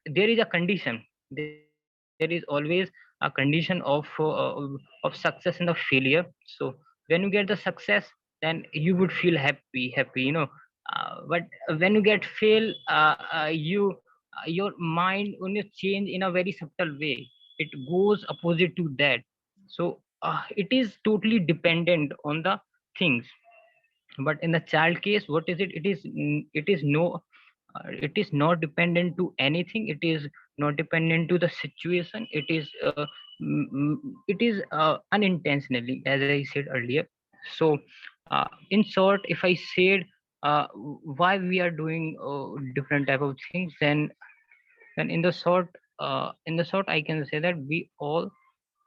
there is a condition, there is always a condition of success and the failure. So when you get the success, then you would feel happy, but when you get fail, your mind only change in a very subtle way, it goes opposite to that. So it is totally dependent on the things. But in the child case, what is it, it is no, it is not dependent to anything, it is not dependent to the situation, it is unintentionally, as I said earlier. So in short, if I said why we are doing different type of things, then in the short I can say that we all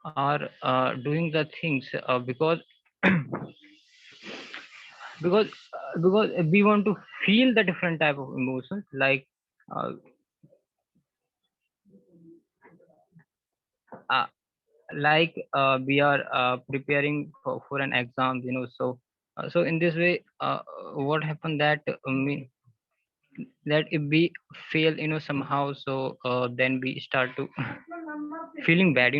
are doing the things because because we want to feel the different type of emotions, like uh, like we are preparing for an exam, so so in this way, what happened that that if we fail, somehow, so then we start to feeling bad,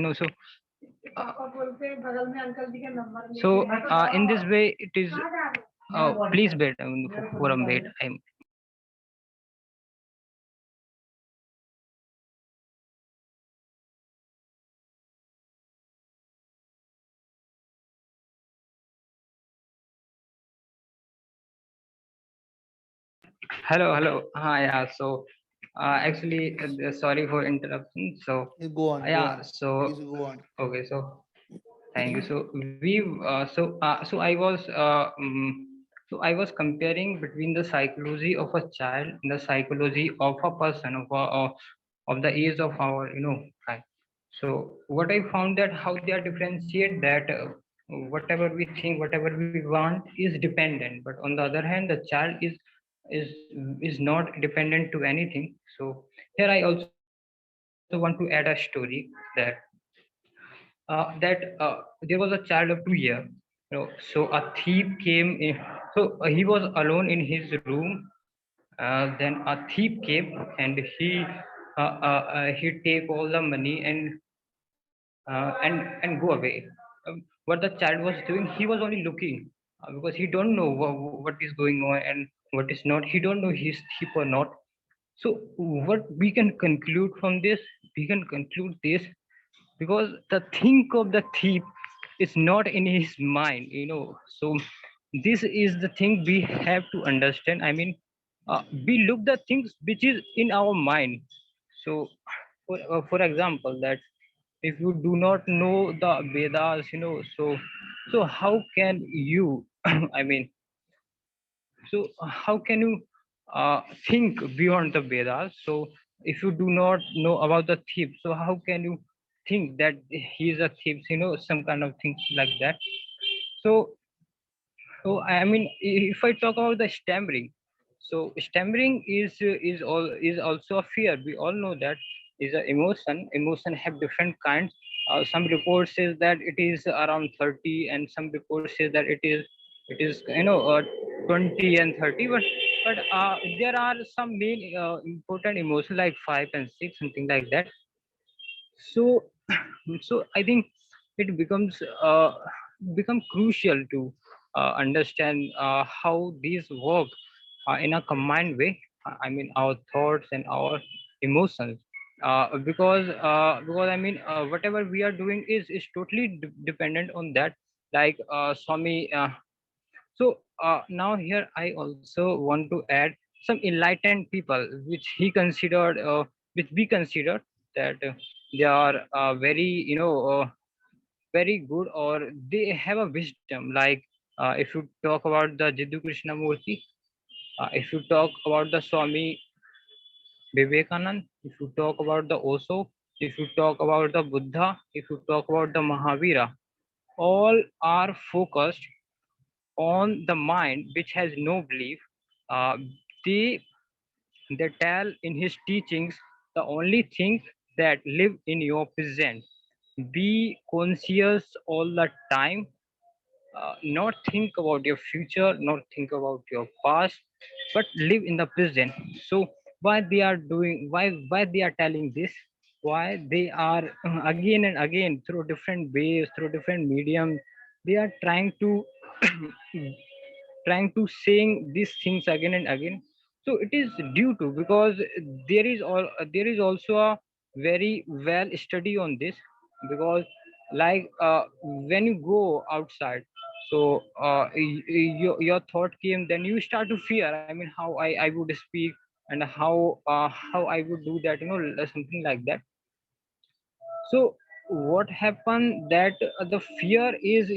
so uh, in this way it is. Please wait, for a wait. I'm. Hello, hello. Hi, yeah. So, actually, sorry for interruption. So, Go on, go yeah. on. So, Please go on. okay. So, thank you. So, so I was, so I was comparing between the psychology of a child and the psychology of a person of the age of our, child. So, what I found that how they are differentiate that whatever we think, whatever we want is dependent, but on the other hand, the child is is not dependent to anything. So here I also want to add a story that there was a child of 2 years, so a thief came in. So he was alone in his room. Then a thief came and he take all the money and go away. What the child was doing, he was only looking, because he don't know what is going on and what is not. He don't know he's thief or not. So what we can conclude from this, we can conclude this, because the think of the thief is not in his mind, so this is the thing we have to understand. I mean, we look the things which is in our mind. So for example, that if you do not know the Vedas, so how can you I mean, so how can you think beyond the Vedas? So if you do not know about the thief, so how can you think that he is a thief? Some kind of things like that. So so I mean, if I talk about the stammering, so stammering is also a fear. We all know that is an emotion. Emotion have different kinds. Some reports says that it is around 30, and some reports says that it is 20 and 30. But there are some main important emotion like 5 and 6, something like that. So so I think it become crucial to understand how these work in a combined way. I mean, our thoughts and our emotions, because I mean, whatever we are doing is totally dependent on that. Like Swami, now here I also want to add some enlightened people which he considered, which we consider that they are very, very good, or they have a wisdom. Like if you talk about the Jiddu Krishnamurti, if you talk about the Swami Vivekanand, if you talk about the Osho, if you talk about the Buddha, if you talk about the Mahavira, all are focused on the mind which has no belief. Uh, they they tell in his teachings the only thing that live in your present. Be conscious all the time, not think about your future, not think about your past, but live in the present. So why they are doing, why they are telling this, why they are again and again through different ways, through different mediums, they are trying to trying to saying these things again and again. So it is due to, because there is also a very well study on this. Because like when you go outside, so your thought came, then you start to fear. I mean, how I would speak, and how I would do that, something like that. So what happened that the fear is,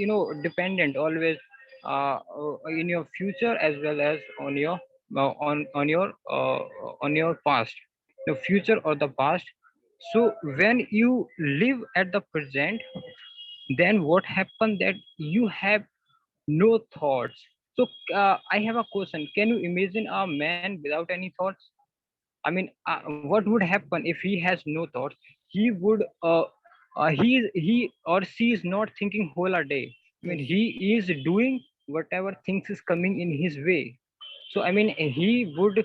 dependent always in your future as well as on your on your past, the future or the past. So when you live at the present, then what happened that you have no thoughts. So I have a question: can you imagine a man without any thoughts? I mean, what would happen if he has no thoughts? He would he or she is not thinking whole a day. I mean, Yes. he is doing whatever things is coming in his way. So I mean, he would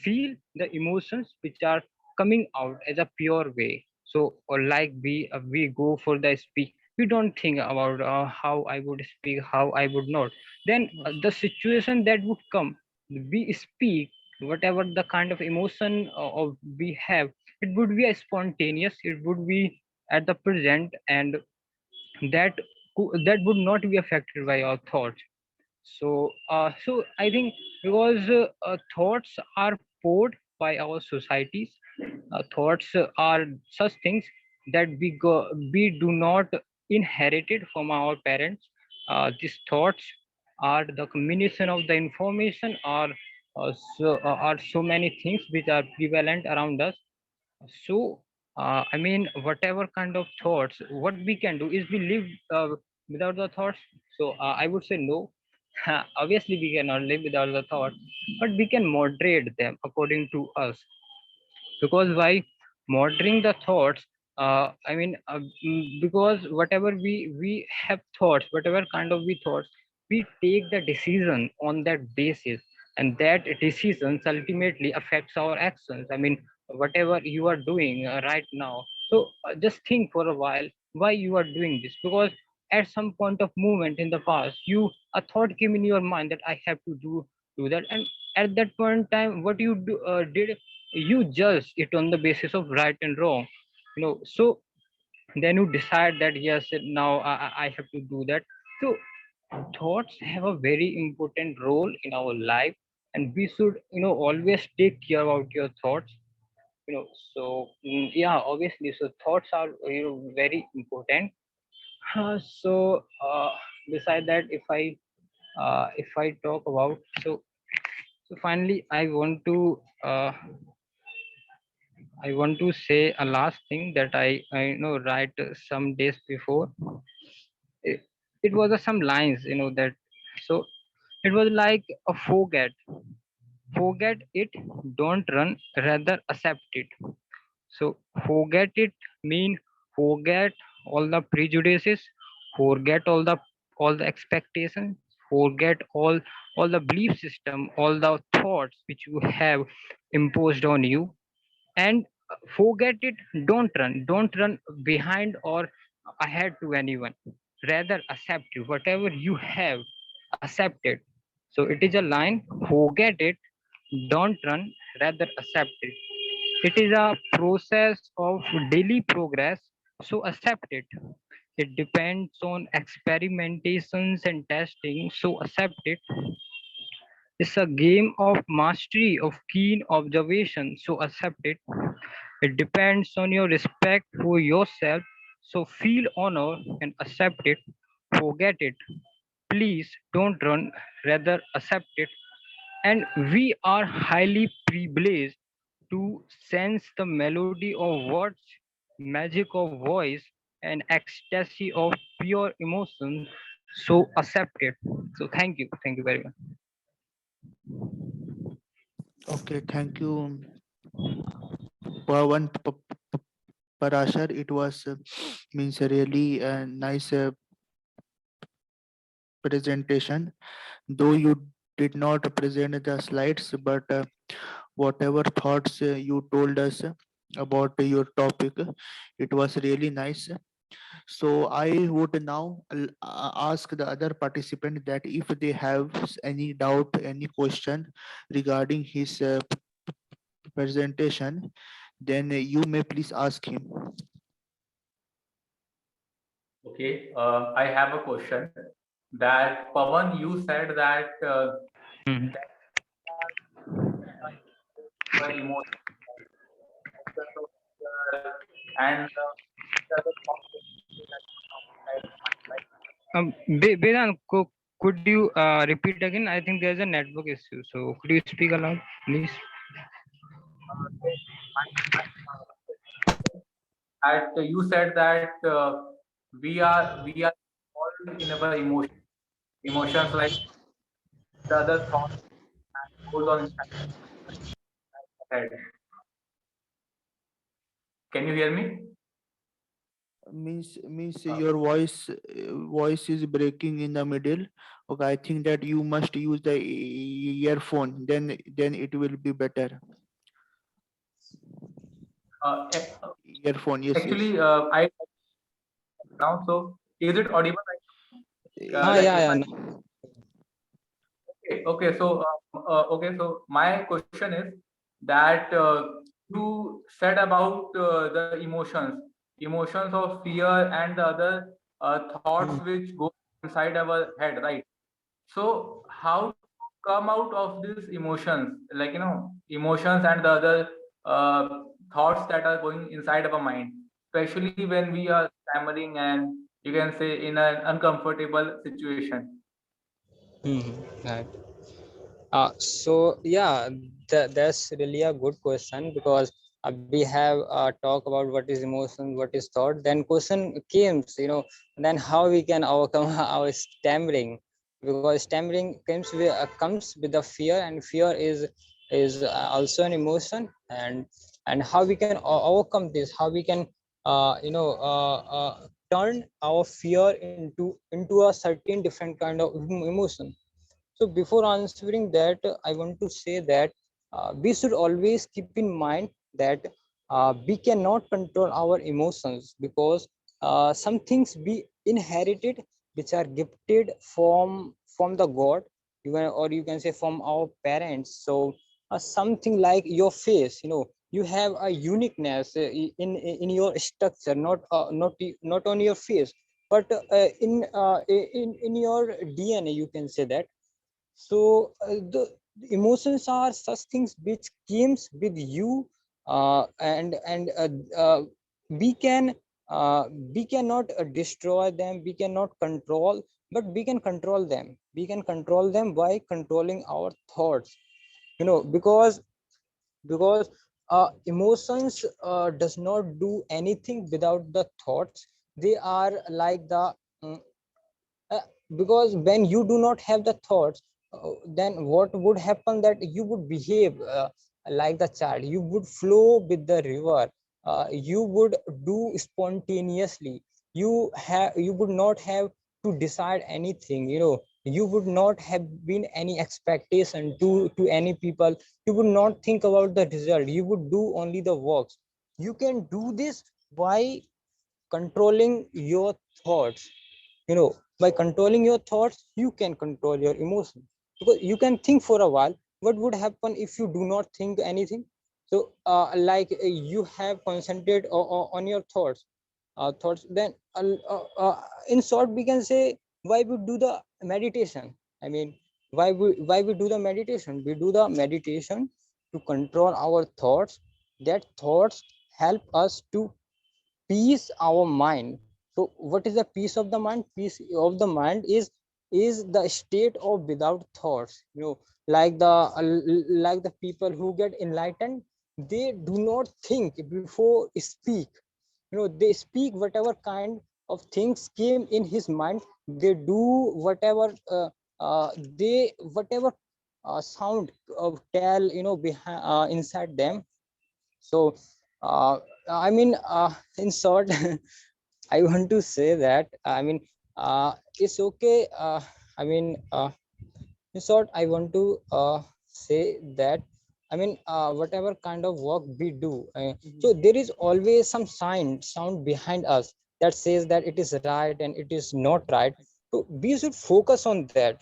feel the emotions which are coming out as a pure way. So, or like we go for the speech, we don't think about how I would speak, how I would not. Then Yes. the situation that would come, we speak whatever the kind of emotion of we have. It would be a spontaneous. It would be at the present, and that that would not be affected by our thoughts. So I think because thoughts are poured by our societies, thoughts are such things that we do not inherit it from our parents. These thoughts are the combination of the information, are so many things which are prevalent around us. So, I mean, whatever kind of thoughts, what we can do is we live without the thoughts. So, I would say no. Obviously, we cannot live without the thoughts, but we can moderate them according to us. Because why moderating the thoughts? Because whatever we have thoughts, whatever kind of we thoughts, we take the decision on that basis, and that decisions ultimately affects our actions. I mean, whatever you are doing right now, so just think for a while why you are doing this. Because at some point of moment in the past, you a thought came in your mind that I have to do that, and at that point in time, what you did, you judge it on the basis of right and wrong. So then you decide that yes, now I have to do that. So thoughts have a very important role in our life, and we should always take care about your thoughts. Yeah, obviously, so thoughts are very important. So beside that, if I talk about, so finally I want to say a last thing that I write some days before. It was some lines, that, so it was like a forget it, don't run, rather accept it. So forget it mean forget all the prejudices, forget all the expectations, forget all the belief system, all the thoughts which you have imposed on you, and forget it. Don't run behind or ahead to anyone. Rather accept you whatever you have, accept it. So it is a line: forget it, don't run, rather accept it. It is a process of daily progress, so accept it. It depends on experimentations and testing, so accept it. It's a game of mastery, of keen observation, so accept it. It depends on your respect for yourself, so feel honor and accept it. Forget it. Please don't run, rather accept it. And we are highly privileged to sense the melody of words, magic of voice, and ecstasy of pure emotion. So accept it. So thank you. Thank you very much. Okay, thank you, Pawan Parashar. It was means a really nice presentation. Though you did not present the slides, but whatever thoughts you told us about your topic, it was really nice. So I would now ask the other participant that if they have any doubt, any question regarding his presentation, then you may please ask him. Okay, I have a question. That Pawan, you said that Mhm. that our emotions of fear and the other right? Vedant, could you repeat again? I think there's a network issue. So could you speak aloud, please? So that you said that we are all in our emotions like the other thought goes on inside our head. Can you hear me? Means your voice is breaking in the middle. Okay, I think that you must use the earphone, then it will be better. Uh, ac- Earphone, yes, yes. Actually, I now, so is it audible like Yeah, if yeah. I No. okay, so my question is that you said about the emotions of fear and the other thoughts Hmm. which go inside our head, right? So how to come out of these emotions, like emotions and the other uh, thoughts that are going inside our mind, especially when we are stammering and you can say in an uncomfortable situation. Hmm. Right. So yeah, that's really a good question because we have talked about what is emotion, what is thought. Then question comes, then how we can overcome our stammering, because stammering comes with the fear, and fear is also an emotion, and how we can overcome this, how we can turn our fear into a certain different kind of emotion. So before answering that, I want to say that we should always keep in mind that we cannot control our emotions, because some things we inherited, which are gifted from the God, or you can say from our parents. So something like your face, you have a uniqueness in your structure, not on your face, but in your DNA, you can say that. So the emotions are such things which comes with you, and we can we cannot destroy them, we cannot control, but we can control them. We can control them by controlling our thoughts, because emotions does not do anything without the thoughts. They are like the mm, uh, because when you do not have the thoughts, then what would happen, that you would behave like the child, you would flow with the river, you would do spontaneously, you would not have to decide anything, you would not have been any expectation to any people, you would not think about the result, you would do only the works. You can do this by controlling your thoughts. By controlling your thoughts, you can control your emotion, because you can think for a while. What would happen if you do not think anything? So you have concentrated on your thoughts, then in short we can say, why we do the meditation. I mean, why we do the meditation? We do the meditation to control our thoughts. That thoughts help us to peace our mind. So what is the peace of the mind? Peace of the mind is the state of without thoughts. Like the people who get enlightened, they do not think before speak. They speak whatever kind of things came in his mind. They do whatever they whatever sound of tell behind inside them. So uh, I mean, in short, I want to say that, I mean, it's okay. I mean, in short, I want to say that, I mean, whatever kind of work we do, so there is always some sound behind us that says that it is right and it is not right. So we should focus on that,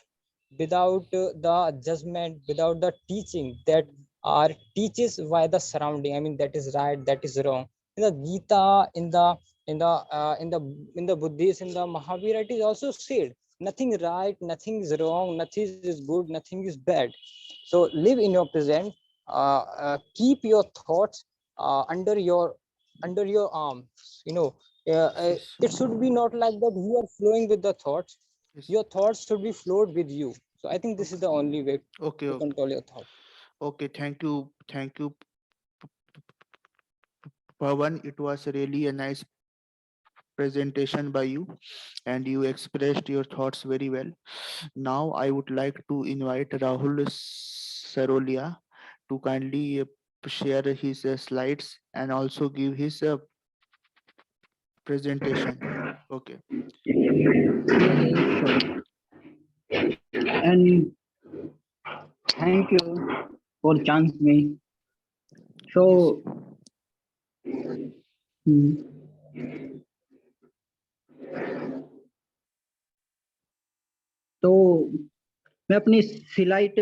without the judgment, without the teaching that are teaches by the surrounding. I mean, that is right, that is wrong. In the Gita, in the in the Buddhist, in the Mahavira, it is also said nothing right, nothing is wrong, nothing is good, nothing is bad. So live in your present. Keep your thoughts under your arms. Yes, yes, It should be not like that you are flowing with the thoughts. yes. Your thoughts should be flowed with you. So I think this is Okay, the only way okay, to okay. control your thought. Okay, thank you, Pawan. It was really a nice presentation by you, and you expressed your thoughts very well. Now, I would like to invite Rahul Sarolia to kindly share his slides and also give his presentation. Okay. And thank you for chance me. So Yes. तो मैं अपनी slide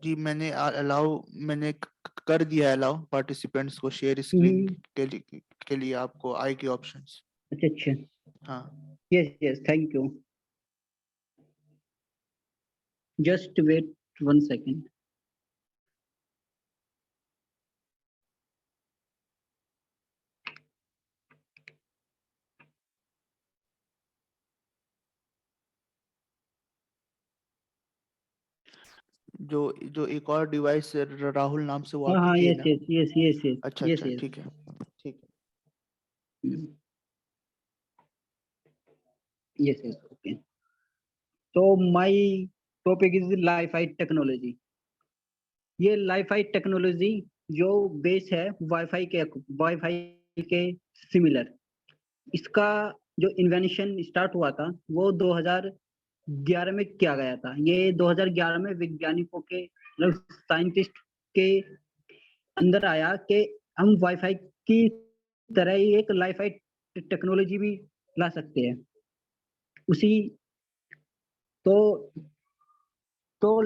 जी मैंने कर दिया allow participants को share screen के लिए आपको आएगी ऑप्शंस। अच्छा हाँ yes thank you just wait 1 second जो जो एक और डिवाइस राहुल नाम से वो हाँ आपकी थी यस ना? यस यस यस अच्छा यस अच्छा ठीक है ठीक है। यस यस ओके तो my topic is Li-Fi technology ये लाइफाई टेक्नोलॉजी जो बेस है वाईफाई के सिमिलर इसका जो इन्वेंशन स्टार्ट हुआ था वो 2011 में किया गया था ये 2011 में वैज्ञानिकों के मतलब साइंटिस्ट के अंदर आया कि हम वाईफाई की तरह ही एक लाइफाई टेक्नोलॉजी भी ला सकते हैं उसी तो तो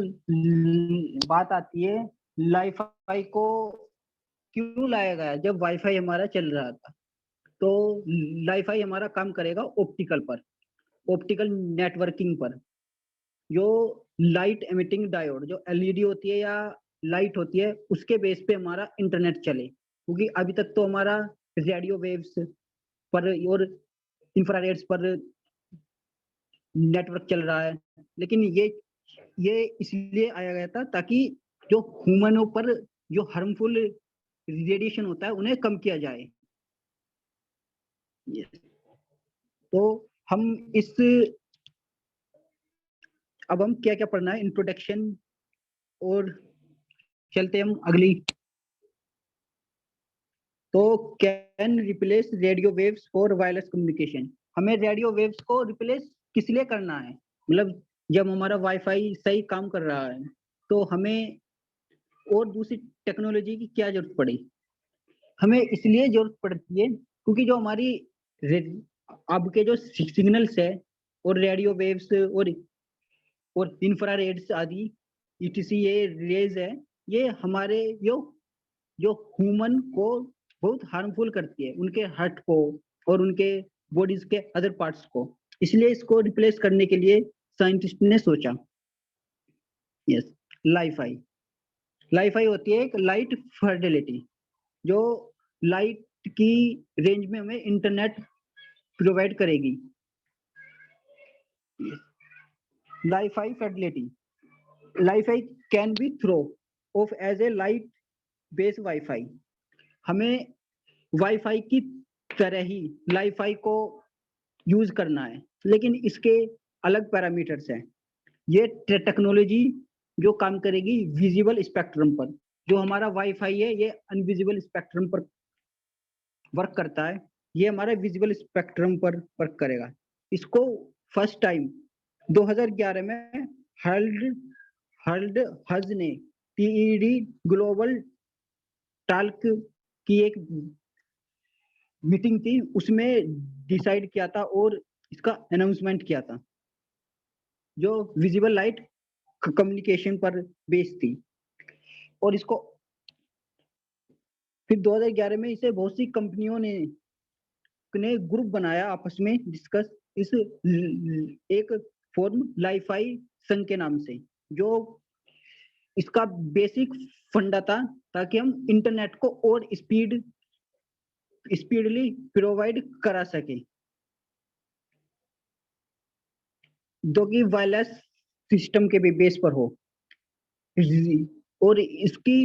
बात आती है लाइफाई को क्यों लाया गया जब वाईफाई हमारा चल रहा था तो लाइफाई हमारा काम करेगा ऑप्टिकल नेटवर्किंग पर जो लाइट एमिटिंग डायोड जो एलईडी होती है या लाइट होती है उसके बेस पे हमारा इंटरनेट चले क्योंकि अभी तक तो हमारा रेडियो वेव्स पर और इंफ्रारेड्स पर नेटवर्क चल रहा है लेकिन ये इसलिए आया गया था ताकि जो ह्यूमनों पर जो हार्मफुल रेडिएशन होता है उन्हें कम किया जाए तो हम इस अब हम क्या क्या पढ़ना है इंट्रोडक्शन और चलते हम अगली तो can replace radio waves for wireless communication हमें रेडियो वेव्स को रिप्लेस किस लिए करना है मतलब जब हमारा वाईफाई सही काम कर रहा है तो हमें और दूसरी टेक्नोलॉजी की क्या जरूरत पड़ी हमें इसलिए जरूरत पड़ती है क्योंकि जो हमारी अब के जो सिग्नल्स है और रेडियो वेव्स और इंफ्रारेड्स आदि ईटीसी ये रेज है ये हमारे जो ह्यूमन को बहुत हार्मफुल करती है उनके हार्ट को और उनके बॉडीज के अदर पार्ट्स को इसलिए इसको रिप्लेस करने के लिए साइंटिस्ट ने सोचा यस लाइफाई होती है एक लाइट फिडेलिटी जो लाइट की रेंज में हमें इंटरनेट प्रोवाइड करेगी LiFi fidelity LiFi can be throw of as a light base WiFi हमें वाईफाई की तरह ही लाइफाई को यूज करना है लेकिन इसके अलग पैरामीटर्स हैं ये टेक्नोलॉजी जो काम करेगी विजिबल स्पेक्ट्रम पर जो हमारा वाईफाई है ये अनविजिबल स्पेक्ट्रम पर वर्क करता है ये हमारा विजिबल स्पेक्ट्रम पर वर्क करेगा इसको फर्स्ट टाइम 2011 में हर्ल्ड हर्ल्ड हज ने टीईडी ग्लोबल टाल्क की एक मीटिंग थी उसमें डिसाइड किया था और इसका अनाउंसमेंट किया था जो विजिबल लाइट कम्युनिकेशन पर बेस्ड थी और इसको फिर 2011 में इसे बहुत सी कंपनियों ने ग्रुप बनाया आपस में डिस्कस इस एक फॉर्म लाइफाई संघ के नाम से जो इसका बेसिक फंडा था ताकि हम इंटरनेट को और स्पीडली प्रोवाइड करा सके जो कि वायरलेस सिस्टम के भी बेस पर हो और इसकी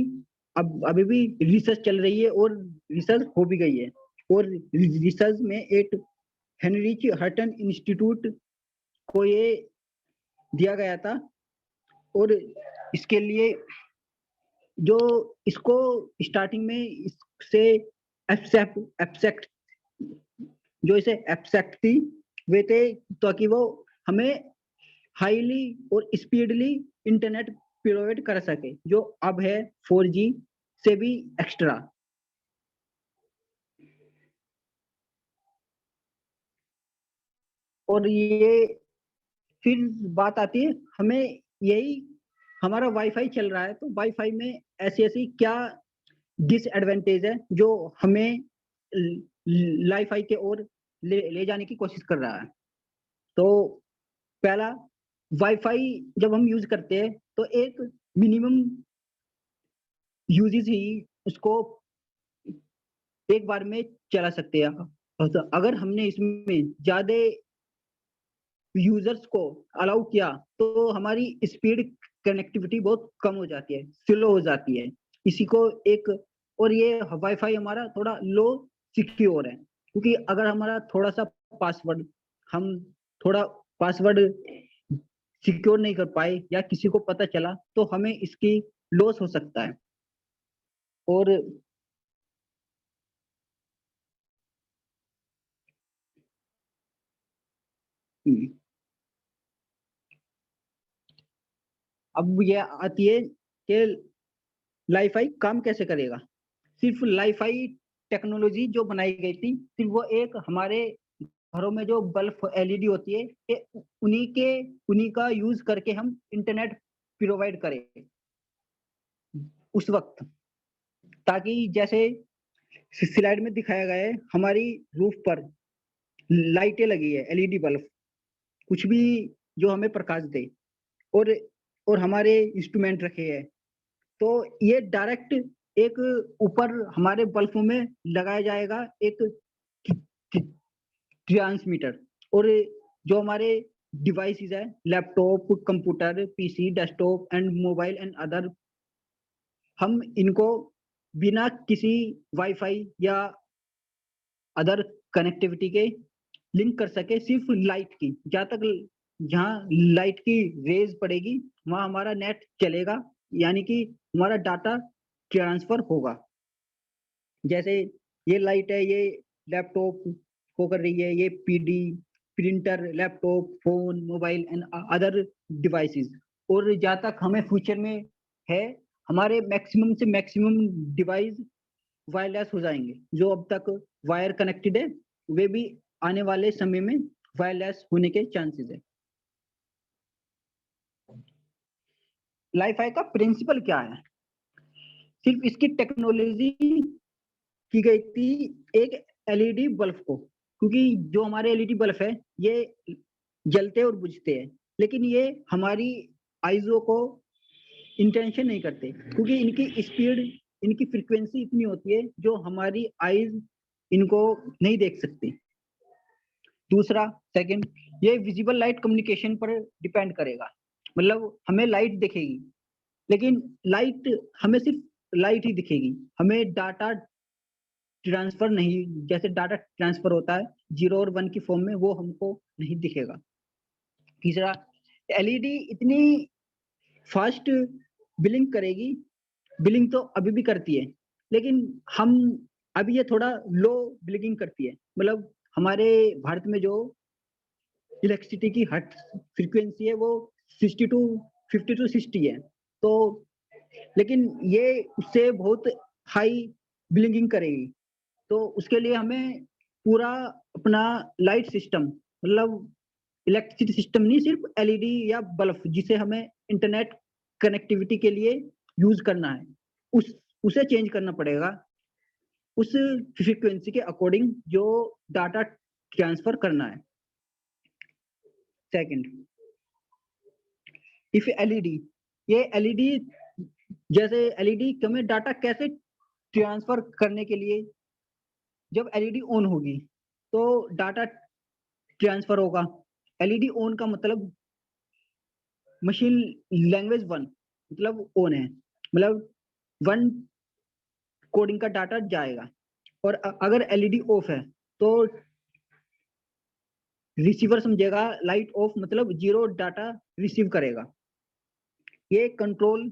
अब अभी भी रिसर्च चल रही है और रिसर्च हो भी गई है और रिसर्च में एक हेनरिच हर्टन इंस्टीट्यूट को ये दिया गया था और इसके लिए जो इसको स्टार्टिंग में इससे एब्स्ट्रैक्ट जो इसे एब्स्ट्रैक्ट थी वे थे, ताकि वो हमें हाईली और स्पीडली इंटरनेट प्रोवाइड कर सके, जो अब है 4G से भी एक्स्ट्रा। और ये फिर बात आती है, हमें यही हमारा वाईफाई चल रहा है, तो वाईफाई में ऐसी ऐसी क्या डिसएडवांटेज है जो हमें वाईफाई के ओर ले जाने की कोशिश कर रहा है। तो पहला, वाईफाई जब हम यूज करते हैं तो एक मिनिमम यूजेस ही उसको एक बार में चला सकते हैं। तो अगर हमने इसमें ज्यादा यूजर्स को अलाउ किया तो हमारी स्पीड कनेक्टिविटी बहुत कम हो जाती है, स्लो हो जाती है। इसी को एक, और ये वाईफाई हमारा थोड़ा लो सिक्योर है, क्योंकि अगर हमारा थोड़ा सा पासवर्ड हम थोड़ा पासवर्ड सिक्योर नहीं कर पाए या किसी को पता चला तो हमें इसकी लॉस हो सकता है। और अब ये आती है कि लाईफाई काम कैसे करेगा। सिर्फ लाईफाई टेक्नोलॉजी जो बनाई गई थी, सिर्फ वो एक हमारे घरों में जो बल्ब एलईडी होती है, उन्हीं का यूज करके हम इंटरनेट प्रोवाइड करें उस वक्त, ताकि जैसे स्लाइड में दिखाया गया है, हमारी रूफ पर लाइटें लगी है, एलईडी बल्ब, कुछ भी जो हमें प्रकाश दे, और हमारे इंस्ट्रूमेंट रखे हैं, तो ये डायरेक्ट एक ऊपर हमारे बल्बों में लगाया जाएगा एक ट्रांसमीटर। और जो हमारे डिवाइसेस है, laptop, computer, PC, desktop and mobile and other, हम इनको बिना किसी वाईफाई या अदर कनेक्टिविटी के लिंक कर सके, सिर्फ लाइट की, जहाँ लाइट की रेज पड़ेगी वहां हमारा नेट चलेगा, यानी कि हमारा डाटा ट्रांसफर होगा। जैसे ये लाइट है, ये लैपटॉप को कर रही है, ये PD printer, laptop, phone, mobile and other devices. और जहाँ तक हमें फ्यूचर में है, हमारे मैक्सिमम से मैक्सिमम डिवाइस वायरलेस हो जाएंगे। जो अब तक वायर कनेक्टेड है वे भी आने वाले समय में वायरलेस होने के चांसेस है। लाईफाई का प्रिंसिपल क्या है? सिर्फ इसकी टेक्नोलॉजी की गई थी एक एलईडी बल्ब को, क्योंकि जो हमारे एलईडी बल्ब है ये जलते और बुझते हैं, लेकिन ये हमारी आइजों को इंटेंशन नहीं करते, क्योंकि इनकी स्पीड, इनकी फ्रीक्वेंसी इतनी होती है जो हमारी आइज इनको नहीं देख सकती। दूसरा, सेकंड, ये विजिबल लाइट कम्युनिकेशन पर डिपेंड करेगा, मतलब हमें लाइट दिखेगी, लेकिन लाइट हमें सिर्फ लाइट ही दिखेगी, हमें डाटा ट्रांसफर नहीं, जैसे डाटा ट्रांसफर होता है 0 और 1 की फॉर्म में, वो हमको नहीं दिखेगा। तीसरा, एलईडी इतनी फास्ट बिलिंग करेगी, बिलिंग तो अभी भी करती है, लेकिन हम अभी ये थोड़ा लो बिलिंग करती है, मतलब हमारे भारत में जो इलेक्ट्रिसिटी की हट फ्रीक्वेंसी है वो 60 टू 50 टू 60 है, तो लेकिन ये उससे बहुत हाई बिलिंग करेगी। तो उसके लिए हमें पूरा अपना लाइट सिस्टम, मतलब इलेक्ट्रिसिटी सिस्टम नहीं, सिर्फ एलईडी या बल्ब जिसे हमें इंटरनेट कनेक्टिविटी के लिए यूज करना है, उसे चेंज करना पड़ेगा उस फ्रीक्वेंसी के अकॉर्डिंग जो डाटा ट्रांसफर करना है। सेकंड, इफ एलईडी, ये एलईडी, जैसे एलईडी हमें डाटा कैसे ट्रांसफर करने के लिए, जब एलईडी ऑन होगी तो डाटा ट्रांसफर होगा। एलईडी ऑन का मतलब मशीन लैंग्वेज 1, मतलब ऑन है, मतलब 1 कोडिंग का डाटा जाएगा। और अगर एलईडी ऑफ है तो रिसीवर समझेगा लाइट ऑफ, मतलब 0 डाटा रिसीव करेगा। ये कंट्रोल,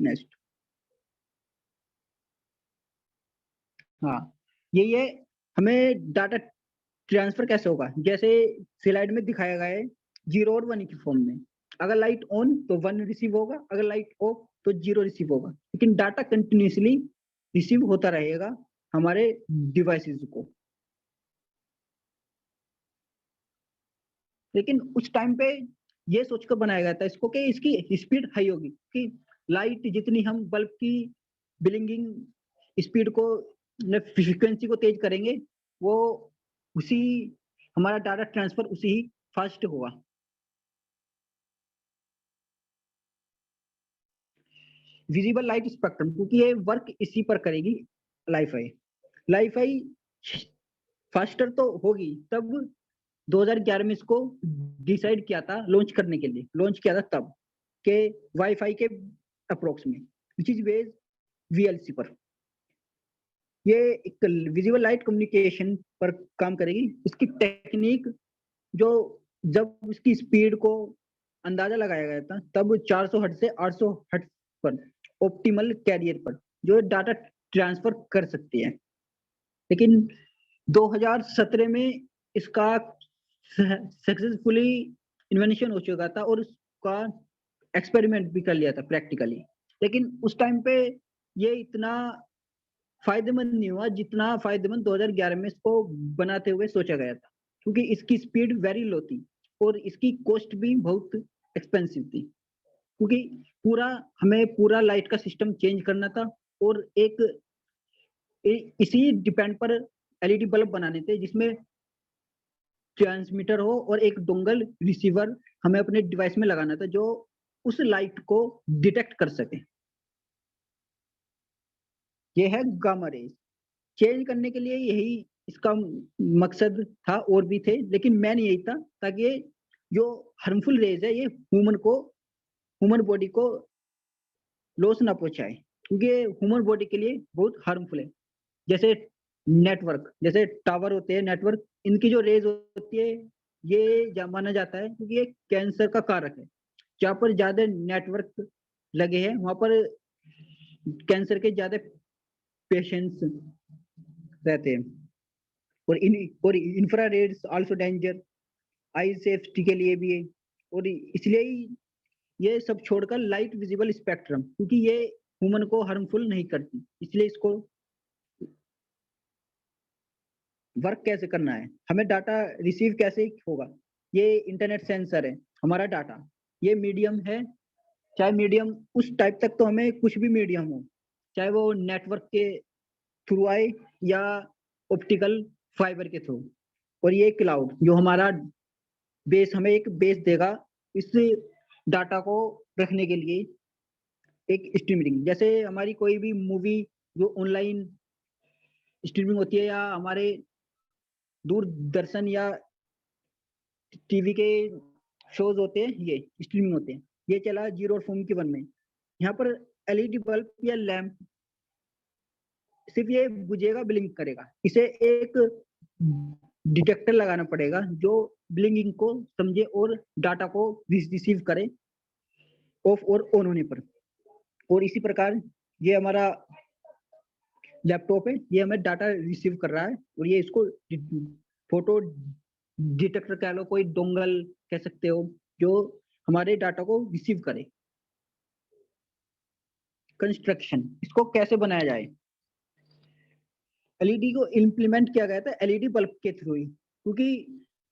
नेक्स्ट, हाँ, यही है। हमें डाटा ट्रांसफर कैसे होगा, जैसे स्लाइड में दिखाया गया है 0 और 1 की फॉर्म में। अगर लाइट ऑन तो 1 रिसीव होगा, अगर लाइट ऑफ तो 0 रिसीव होगा, लेकिन डाटा कंटिन्यूसली रिसीव होता रहेगा हमारे डिवाइसेस को। लेकिन उस टाइम पे ये सोचकर बनाया गया था इसको कि इसकी स्पीड हाई होगी, कि लाइट जितनी हम बल्ब की ब्लिंकिंग स्पीड को, फ्रीक्वेंसी को तेज करेंगे, वो उसी हमारा डाटा ट्रांसफर उसी ही फास्ट होगा। विजिबल लाइट स्पेक्ट्रम, क्योंकि ये वर्क इसी पर करेगी लाइफाई फास्टर तो होगी। तब 2011 में इसको डिसाइड किया था लॉन्च करने के लिए, लॉन्च किया था तब के वाईफाई के अप्रोक्स में, विच इज बेस्ड वीएलसी पर। ये एक विजिबल लाइट कम्युनिकेशन पर काम करेगी। इसकी टेक्निक जो, जब इसकी स्पीड को अंदाजा लगाया गया था तब 400 हर्ट्ज से 800 हर्ट्ज पर ऑप्टिमल कैरियर पर जो डाटा ट्रांसफर कर सकती है। लेकिन 2017 में इसका सक्सेसफुली इन्वेंशन हो चुका था और उसका एक्सपेरिमेंट भी कर लिया था प्रैक्टिकली। लेकिन उस टाइम पे ये इतना फायदेमंद नहीं हुआ जितना फायदेमंद 2011 में इसको बनाते हुए सोचा गया था, क्योंकि इसकी स्पीड वेरी लो थी और इसकी कॉस्ट भी बहुत एक्सपेंसिव थी, क्योंकि हमें पूरा लाइट का सिस्टम चेंज करना था और इसी डिपेंड पर एलईडी बल्ब बनाने थे जिसमें ट्रांसमीटर हो और एक डोंगल रिसीवर हमें अपने डिवाइस में लगाना था जो उस लाइट को डिटेक्ट कर सके। ये है गामा रेज। चेंज करने के लिए यही इसका मकसद था, और भी थे लेकिन मेन यही था ताकि ये जो हार्मफुल रेज है ये ह्यूमन बॉडी को लॉस ना पहुंचाए, क्योंकि ह्यूमन बॉडी के लिए बहुत हार्मफुल है। जैसे नेटवर्क, जैसे टावर होते हैं नेटवर्क, इनकी जो रेज होती है ये माना जाता है क्योंकि ये कैंसर का कारक है। जहाँ पर ज्यादा नेटवर्क लगे हैं वहां पर कैंसर के ज्यादा पेशेंट्स रहते हैं। और इंफ्रारेड्स आल्सो डेंजर, आई सेफ्टी के लिए भी है। और इसलिए ही ये सब छोड़कर लाइट विजिबल स्पेक्ट्रम, क्योंकि ये ह्यूमन को हार्मफुल नहीं करती, इसलिए इसको वर्क कैसे करना है, हमें डाटा रिसीव कैसे होगा। ये इंटरनेट सेंसर है हमारा डाटा, ये मीडियम है, चाहे मीडियम उस टाइप तक तो हमें कुछ भी मीडियम हो, चाहे वो नेटवर्क के थ्रू आए या ऑप्टिकल फाइबर के थ्रू। और ये क्लाउड जो हमारा बेस, हमें एक बेस देगा इस डाटा को रखने के लिए, एक स्ट्रीमिंग। जैसे हमारी कोई भी मूवी जो ऑनलाइन स्ट्रीमिंग होती है या हमारे दूरदर्शन या टीवी के शोज होते हैं, ये स्ट्रीमिंग होते हैं, ये चला 0 और फॉर्म की 1 में। यहाँ पर एलईडी बल्ब या लैंप सिर्फ ये बुझेगा, ब्लिंक करेगा, इसे एक डिटेक्टर लगाना पड़ेगा जो ब्लिंकिंग को समझे और डाटा को रिसीव करे ऑफ और ऑन होने पर। और इसी प्रकार ये हमारा लैपटॉप है, ये हमें डाटा रिसीव कर रहा है और ये इसको फोटो डिटेक्टर कह लो, कोई डोंगल कह सकते हो, जो हमारे डाटा को रिसीव करे। कंस्ट्रक्शन, इसको कैसे बनाया जाए। एलईडी को इम्प्लीमेंट किया गया था एलईडी बल्ब के थ्रू ही, क्योंकि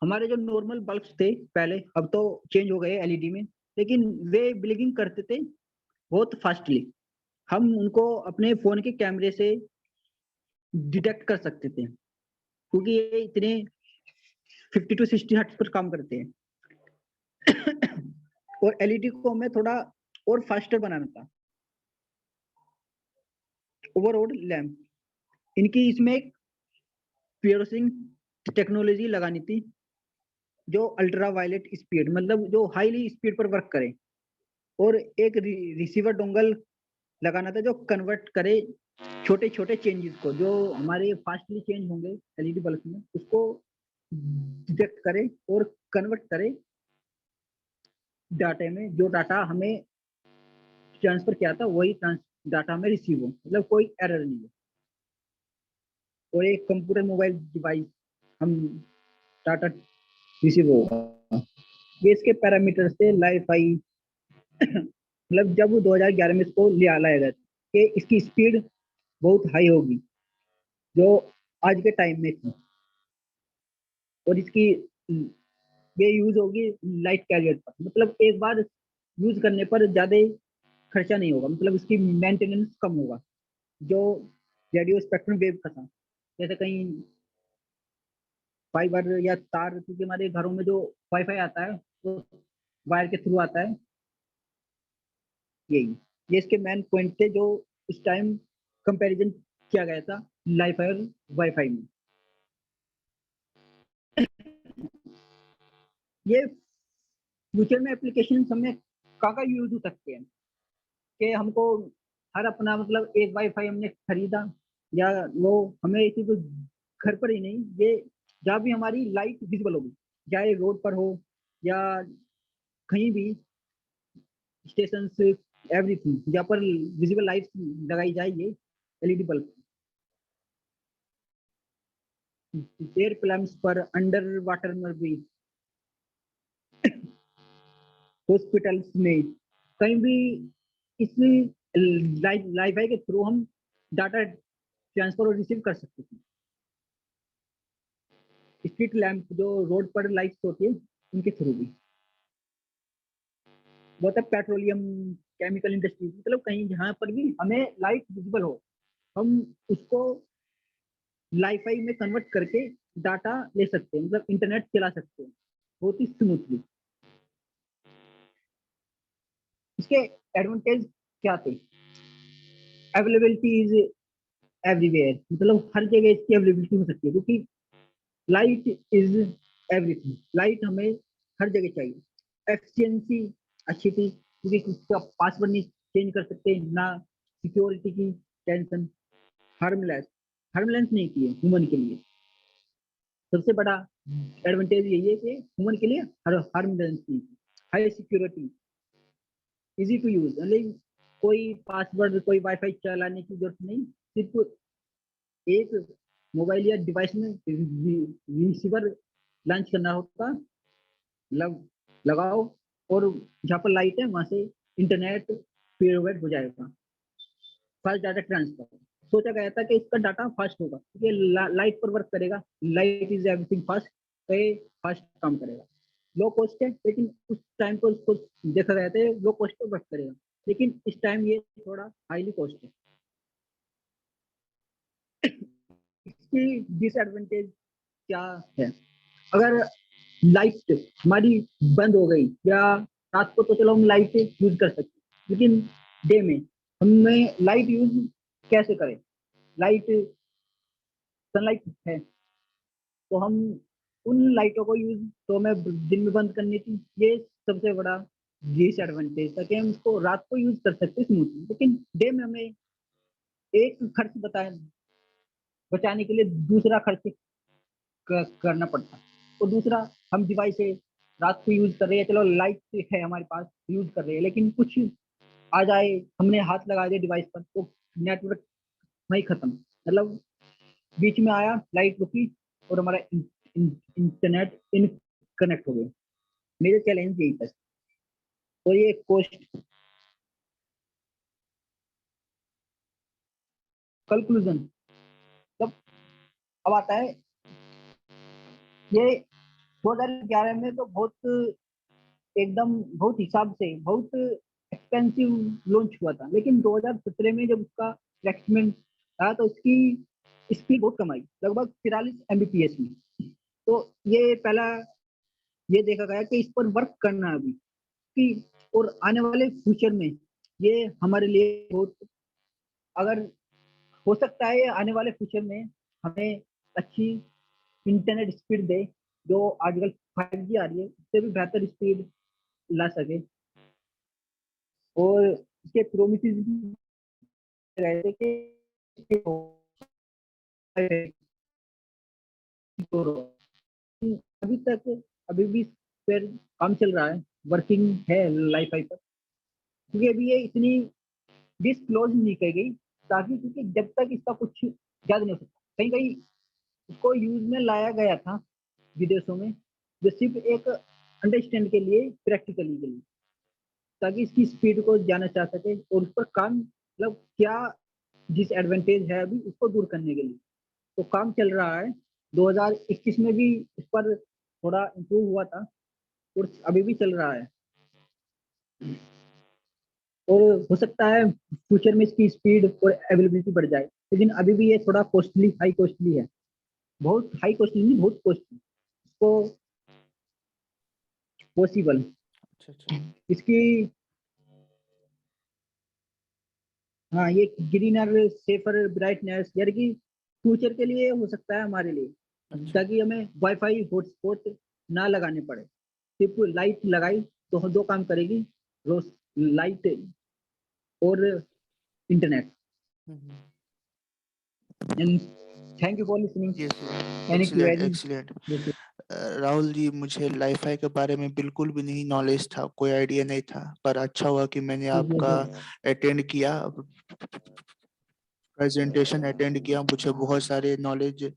हमारे जो नॉर्मल बल्ब्स थे पहले, अब तो चेंज हो गए एलईडी में, लेकिन वे ब्लिंकिंग करते थे बहुत फास्टली। हम उनको अपने फोन के कैमरे से डिटेक्ट कर सकते थे, क्योंकि ये इतने 50 to 60 हर्ट्ज पर काम करते हैं। और एलईडी को हमें थोड़ा और फास्टर बनाना था। ओवरऑल लैंप, इनकी इसमें एक फ्लोरेसिंग टेक्नोलॉजी लगानी थी जो अल्ट्रा वायलेट स्पीड, मतलब जो हाईली स्पीड पर वर्क करे, और एक रिसीवर डोंगल लगाना था जो कन्वर्ट करे छोटे छोटे चेंजेस को, जो हमारे फास्टली चेंज होंगे एलईडी बल्ब में, उसको डिटेक्ट करे और कन्वर्ट करे डाटा में। जो डाटा हमें ट्रांसफर किया था वही डाटा हमें रिसीव हो, मतलब कोई एरर नहीं हो। और एक कंप्यूटर मोबाइल डिवाइस हम डाटा रिसीव होगा। ये इसके पैरामीटर से लाइफ आई मतलब जब 2011 में इसको लाया गया कि इसकी स्पीड बहुत हाई होगी जो आज के टाइम में थी, और इसकी ये यूज होगी लाइट कैरियर पर, मतलब एक बार यूज करने पर ज्यादा खर्चा नहीं होगा, मतलब इसकी मेंटेनेंस कम होगा। जो रेडियो स्पेक्ट्रम वेव का था, जैसे कहीं फाइबर या तार, क्योंकि हमारे घरों में जो वाईफाई आता है वो वायर के थ्रू आता है, यही ये इसके मेन पॉइंट थे जो उस टाइम कंपैरिजन किया गया था लाइफाई और वाईफाई में। ये फ्यूचर में एप्लीकेशन हमें कहाँ यूज हो सकते हैं कि हमको हर अपना मतलब एक वाईफाई हमने खरीदा या वो हमें इसी को घर पर ही नहीं, ये जहाँ भी हमारी लाइट विजिबल होगी, चाहे रोड पर हो या कहीं भी स्टेशन से, एवरीथिंग जहाँ पर विजिबल लाइट लगाई जाए, ये एलईडी बल्ब एयर प्लम्स पर, अंडर वाटर में भी, हॉस्पिटल्स में, कहीं भी इस लाइफाई के थ्रू हम डाटा ट्रांसफर और रिसीव कर सकते हैं। स्ट्रीट लैंप जो रोड पर लाइट्स होती है उनके थ्रू भी, बहुत है पेट्रोलियम केमिकल इंडस्ट्री, मतलब कहीं जहाँ पर भी हमें लाइट विजिबल हो हम उसको लाइफाई में कन्वर्ट करके डाटा ले सकते हैं, मतलब इंटरनेट चला सकते हैं बहुत ही स्मूथली। इसके एडवांटेज क्या थे? अवेलेबिलिटी इज एवरीवेयर, मतलब हर जगह इसकी अवेलेबिलिटी हो सकती है, क्योंकि लाइट इज एवरीथिंग, लाइट हमें हर जगह चाहिए। एफिशिएंसी अच्छी थी, क्योंकि उसका पासवर्ड नहीं चेंज कर सकते, ना सिक्योरिटी की टेंशन। हार्मलेस, हार्मलेस नहीं की है ह्यूमन के लिए, सबसे बड़ा एडवांटेज यही है कि ह्यूमन के लिए हार्मलेस नहीं। High security, easy to use, मतलब कोई पासवर्ड कोई वाईफाई चलाने की जरूरत नहीं, सिर्फ एक मोबाइल या डिवाइस में रिसीवर लॉन्च करना होता, लगाओ और जहाँ पर लाइट है वहां से इंटरनेट प्रोवाइड हो जाएगा, फास्ट डाटा ट्रांसफर। सोचा गया था कि इसका डाटा फास्ट होगा क्योंकि लाइट पर वर्क करेगा, लाइट इज एवरीथिंग फास्ट, तो ये फास्ट काम करेगा। लो कॉस्ट है, लेकिन उस टाइम पर उसको देखा गया था लो कॉस्ट पर वर्क करेगा, लेकिन इस टाइम ये थोड़ा हाईली कॉस्ट है। इसकी डिसएडवांटेज क्या है? अगर लाइट हमारी बंद हो गई या रात को, तो चलो हम लाइट यूज कर सकते, लेकिन डे में हमें लाइट यूज कैसे करें? लाइट, सनलाइट है तो हम उन लाइटों को यूज तो हमें दिन में बंद करनी थी, ये सबसे बड़ा डिसएडवांटेज था कि हम उसको रात को यूज कर सकते स्मूथली, लेकिन डे में हमें एक खर्च बचाने के लिए दूसरा खर्च करना पड़ता। और दूसरा, हम डिवाइस है रात को यूज कर रहे हैं, चलो लाइट है हमारे पास यूज कर रहे हैं, लेकिन कुछ आ जाए, हमने हाथ लगा दिया डिवाइस पर तो नेटवर्क वहीं खत्म, मतलब बीच में आया, लाइट रुकी और हमारा इंटरनेट इन कनेक्ट हो गया। मेरे चैलेंज यही था। तो ये कॉस्ट कंक्लूजन, तब अब आता है ये 2011 में तो बहुत एकदम बहुत हिसाब से बहुत एक्सपेंसिव लॉन्च हुआ था, लेकिन 2017 में जब उसका एक्सपेरिमेंट आया तो उसकी स्पीड बहुत कम आई, लगभग 43 Mbps में। तो ये पहला ये देखा गया कि इस पर वर्क करना है अभी कि, और आने वाले फ्यूचर में ये हमारे लिए बहुत, अगर हो सकता है आने वाले फ्यूचर में हमें अच्छी इंटरनेट स्पीड दे, जो आजकल 5G आ रही है उससे भी बेहतर स्पीड ला सके। और इसके प्रोमिस रहे थे कि अभी तक अभी भी फिर काम चल रहा है, वर्किंग है लाइफ पर, क्योंकि अभी ये इतनी डिस्क्लोज नहीं की गई ताकि, क्योंकि जब तक इसका कुछ याद नहीं हो सकता, कहीं कहीं इसको यूज में लाया गया था विदेशों में, जो सिर्फ एक अंडरस्टैंड के लिए, प्रैक्टिकली के लिए, ताकि इसकी स्पीड को जाना चाह सके और उस पर काम, मतलब क्या डिसएडवांटेज है अभी उसको दूर करने के लिए। तो काम चल रहा है। 2021 में भी इस पर थोड़ा इम्प्रूव हुआ था और अभी भी चल रहा है, और हो सकता है फ्यूचर में इसकी स्पीड और अवेलेबिलिटी बढ़ जाए, लेकिन अभी भी ये थोड़ा कॉस्टली, हाई कॉस्टली है। बहुत हाई कॉस्टली नहीं, बहुत कॉस्टली। इसको पॉसिबल अच्छा अच्छा। इसकी, हाँ, ये ग्रीनर, सेफर, ब्राइटनेस, यानी कि फ्यूचर के लिए हो सकता है हमारे लिए, अच्छा ताकि हमें वाईफाई हॉटस्पॉट ना लगाने पड़े। सिर्फ लाइट लगाई तो दो काम करेगी, रोज लाइट और internet. And thank you for listening any excellent query. Excellent. Rahul ji, मुझे लाईफाई के बारे में बिल्कुल भी नहीं नॉलेज था, कोई आइडिया नहीं था, पर अच्छा हुआ कि मैंने आपका अटेंड किया, प्रेजेंटेशन अटेंड किया, मुझे बहुत सारे नॉलेज अभी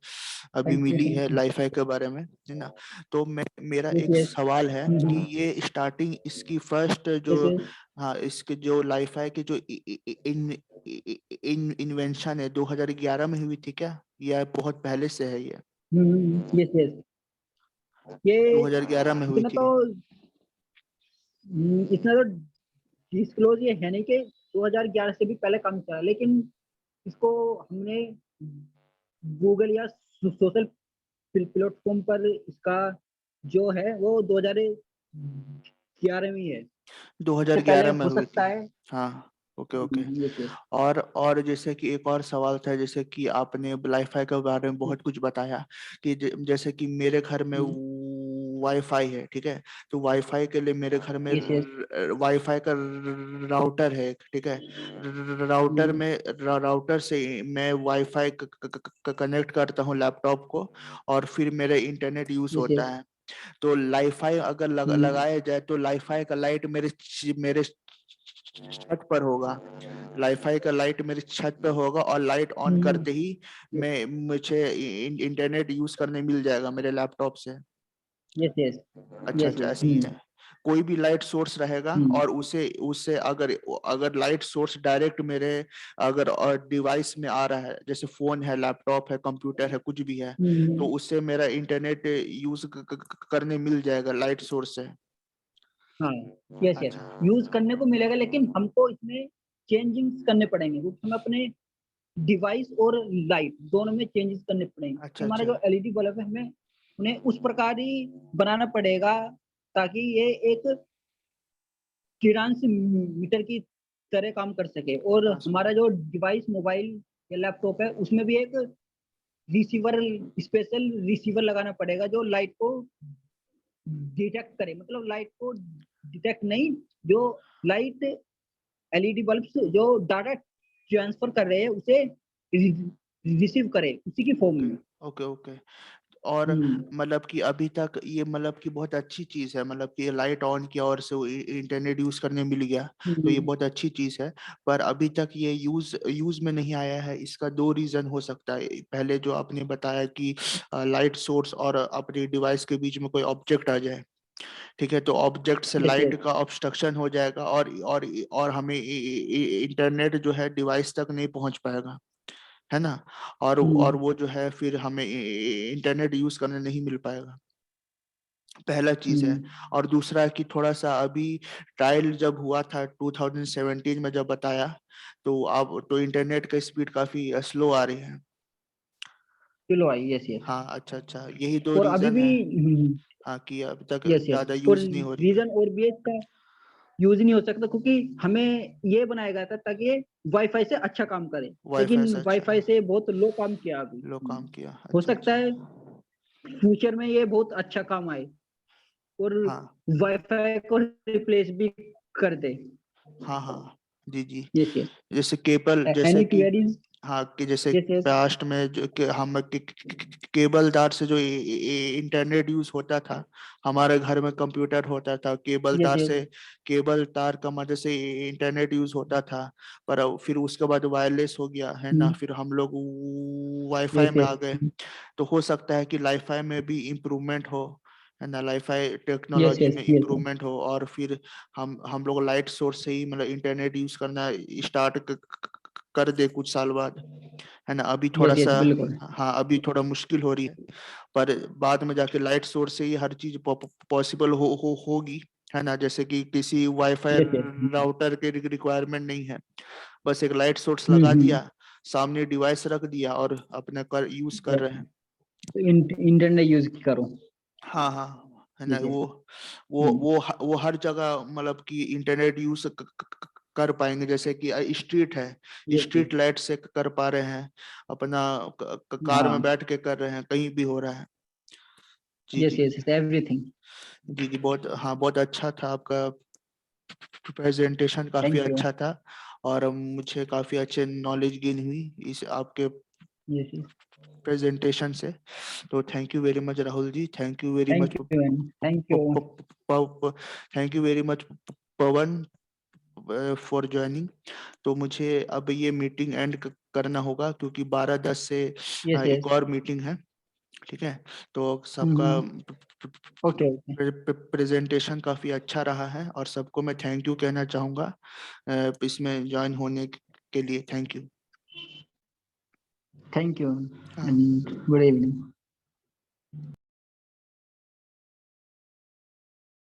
थैंक यू, मिली है थैंक यू। लाईफाई के बारे में, है ना। तो मेरा यस एक यस। सवाल है कि ये स्टार्टिंग इसकी फर्स्ट जो, यस। हाँ, इसके जो लाईफाई की जो इन्वेंशन है 2011 में हुई थी क्या, या बहुत पहले से है ये? Yes yes. ये 2011 में हुई इतना थी। तो इतना तो डिस्क्लोज ये है नहीं कि 2011 से भी पहले काम चला, लेकिन इसको हमने गूगल या सोशल प्लेटफॉर्म पर इसका जो है वो 2011 में ही है। इससे पहले 2011 में हो हुई सकता थी। है। हाँ, ओके ओके। Yes yes. और जैसे कि एक और सवाल था, जैसे कि आपने वाईफाई के बारे में बहुत कुछ बताया कि जैसे कि मेरे घर में वाईफाई है, ठीक है, तो वाईफाई के लिए मेरे घर में यस यस। वाईफाई का राउटर है, ठीक है, राउटर में राउटर से मैं वाईफाई कनेक्ट करता हूँ लैपटॉप को, और फिर मेरा इंटरनेट यूज यस होता यस। है। तो लाईफाई अगर लगाया जाए तो लाईफाई का लाइट मेरे छत पर होगा, लाईफाई का लाइट मेरी छत पे होगा, और लाइट ऑन करते ही मुझे इंटरनेट यूज करने मिल जाएगा मेरे लैपटॉप से। Yes yes. अच्छा यस अच्छा, यस। ऐसे ही है। कोई भी लाइट सोर्स रहेगा, और उसे उसे अगर अगर लाइट सोर्स डायरेक्ट मेरे अगर डिवाइस में आ रहा है, जैसे फोन है, लैपटॉप है, कंप्यूटर है, कुछ भी है, तो उससे मेरा इंटरनेट यूज करने मिल जाएगा लाइट सोर्स से। हाँ। Yes yes. अच्छा यूज करने को मिलेगा, लेकिन हमको इसमें चेंजिंग्स करने पड़ेंगे, क्योंकि हम अपने डिवाइस और लाइट दोनों में चेंजेस करने पड़ेंगे, कि अच्छा हमारा अच्छा। जो एलईडी बल्ब है हमें उन्हें उस प्रकार ही बनाना पड़ेगा, ताकि ये एक किरांश मीटर की तरह काम कर सके। और हाँ हमारा जो डिवाइस, मोबाइल या लैपटॉप है, उसमें भी एक रिसीवर, स्पेशल रिसीवर लगाना पड़ेगा, जो लाइट को डिटेक्ट करे, मतलब लाइट को डिटेक्ट नहीं, जो लाइट, एलईडी बल्ब जो डाटा ट्रांसफर कर रहे हैं उसे रिसीव करे उसी की फॉर्म ओके में। Okay okay. और मतलब कि अभी तक ये मतलब कि बहुत अच्छी चीज है, मतलब कि लाइट ऑन किया और से इंटरनेट यूज करने मिल गया, तो ये बहुत अच्छी चीज है। पर अभी तक ये यूज में नहीं आया है, इसका दो रीजन हो सकता है। पहले जो आपने बताया कि लाइट सोर्स और अपने डिवाइस के बीच में कोई ऑब्जेक्ट आ जाए, ठीक है, तो ऑब्जेक्ट से यस लाइट यस। का ऑब्स्ट्रक्शन हो जाएगा, और हमें इंटरनेट जो है डिवाइस तक नहीं पहुंच पाएगा, है ना। और वो जो है फिर हमें इंटरनेट यूज करने नहीं मिल पाएगा, पहला चीज है। और दूसरा कि थोड़ा सा अभी ट्रायल जब हुआ था 2017 में जब बताया, तो अब तो इंटरनेट का स्पीड काफी स्लो आ रही है। चलो आई। Yes yes. हाँ, अच्छा अच्छा, यही दो और अभी रीजन भी है। हाँ, कि अभी तक यस यस। ज्यादा और यूज नहीं हो रही है रीजन और भी है इसका, यूज नहीं हो सकता, क्योंकि हमें ये बनाया गया था ताकि ये वाईफाई से अच्छा काम करे, वाईफाई लेकिन से। अच्छा, वाईफाई से बहुत लो काम किया अभी। लो काम किया, हो अच्छा सकता अच्छा। है फ्यूचर में ये बहुत अच्छा काम आए और हाँ वाईफाई को रिप्लेस भी कर दे। हाँ हाँ, जी जी। Yes yes. जैसे केबल, जैसे एनी कि क्वेरीज? हाँ कि जैसे Yes, yes. पास्ट में जो कि हम केबलदार से जो इंटरनेट यूज होता था, हमारे घर में कंप्यूटर होता था, केबल Yes, तार yes. से केबल तार का मदद से इंटरनेट यूज होता था, पर अब फिर उसके बाद वायरलेस हो गया है ना, Hmm. फिर हम लोग वाईफाई Yes, में yes. आ गए। तो हो सकता है कि लाईफाई में भी इम्प्रूवमेंट हो, है ना, लाईफाई Yes, टेक्नोलॉजी yes. में Yes, yes. इम्प्रूवमेंट हो, और फिर हम लोग लाइट सोर्स से ही मतलब इंटरनेट यूज करना स्टार्ट कर दे कुछ साल बाद, है ना। अभी थोड़ा Yes, yes. सा, बिल्कुल. हाँ अभी थोड़ा मुश्किल हो रही है, पर बाद में जाके लाइट सोर्स से ही हर चीज पॉसिबल होगी, है ना। जैसे कि किसी वाईफाई Yes, yes. राउटर के रिक्वायरमेंट नहीं है, बस एक लाइट सोर्स लगा हम्म. दिया, सामने डिवाइस रख दिया और अपने कर यूज कर Yes. रहे हैं। इंटरनेट यूज करो. हाँ हाँ, है ना। Yes, yes. वो हम्म. वो हर जगह मतलब कि इंटरनेट यूज कर पाएंगे, जैसे कि स्ट्रीट है, Yes, yes. स्ट्रीट लाइट से कर पा रहे हैं, अपना कार में हाँ. बैठ के कर रहे हैं, कहीं भी हो रहा है। जी Yes, ji yes. It's everything. जी जी, बहुत हाँ बहुत अच्छा था आपका प्रेजेंटेशन, काफी Thank you. अच्छा था, और मुझे काफी अच्छे नॉलेज गेन हुई इस आपके Yes, yes. प्रेजेंटेशन से। तो thank you very much Rahul ji, thank you very Thank much, you, and thank you. Thank you very much Pawan for joining. तो मुझे अब ये मीटिंग एंड करना होगा, क्योंकि 12:10 से Yes, एक yes. और मीटिंग है, ठीक है। तो सबका Mm-hmm. Okay, okay. प्रेजेंटेशन काफी अच्छा रहा है, और सबको मैं थैंक यू कहना चाहूंगा इसमें ज्वाइन होने के लिए। Thank you. Thank you, हाँ। and good evening.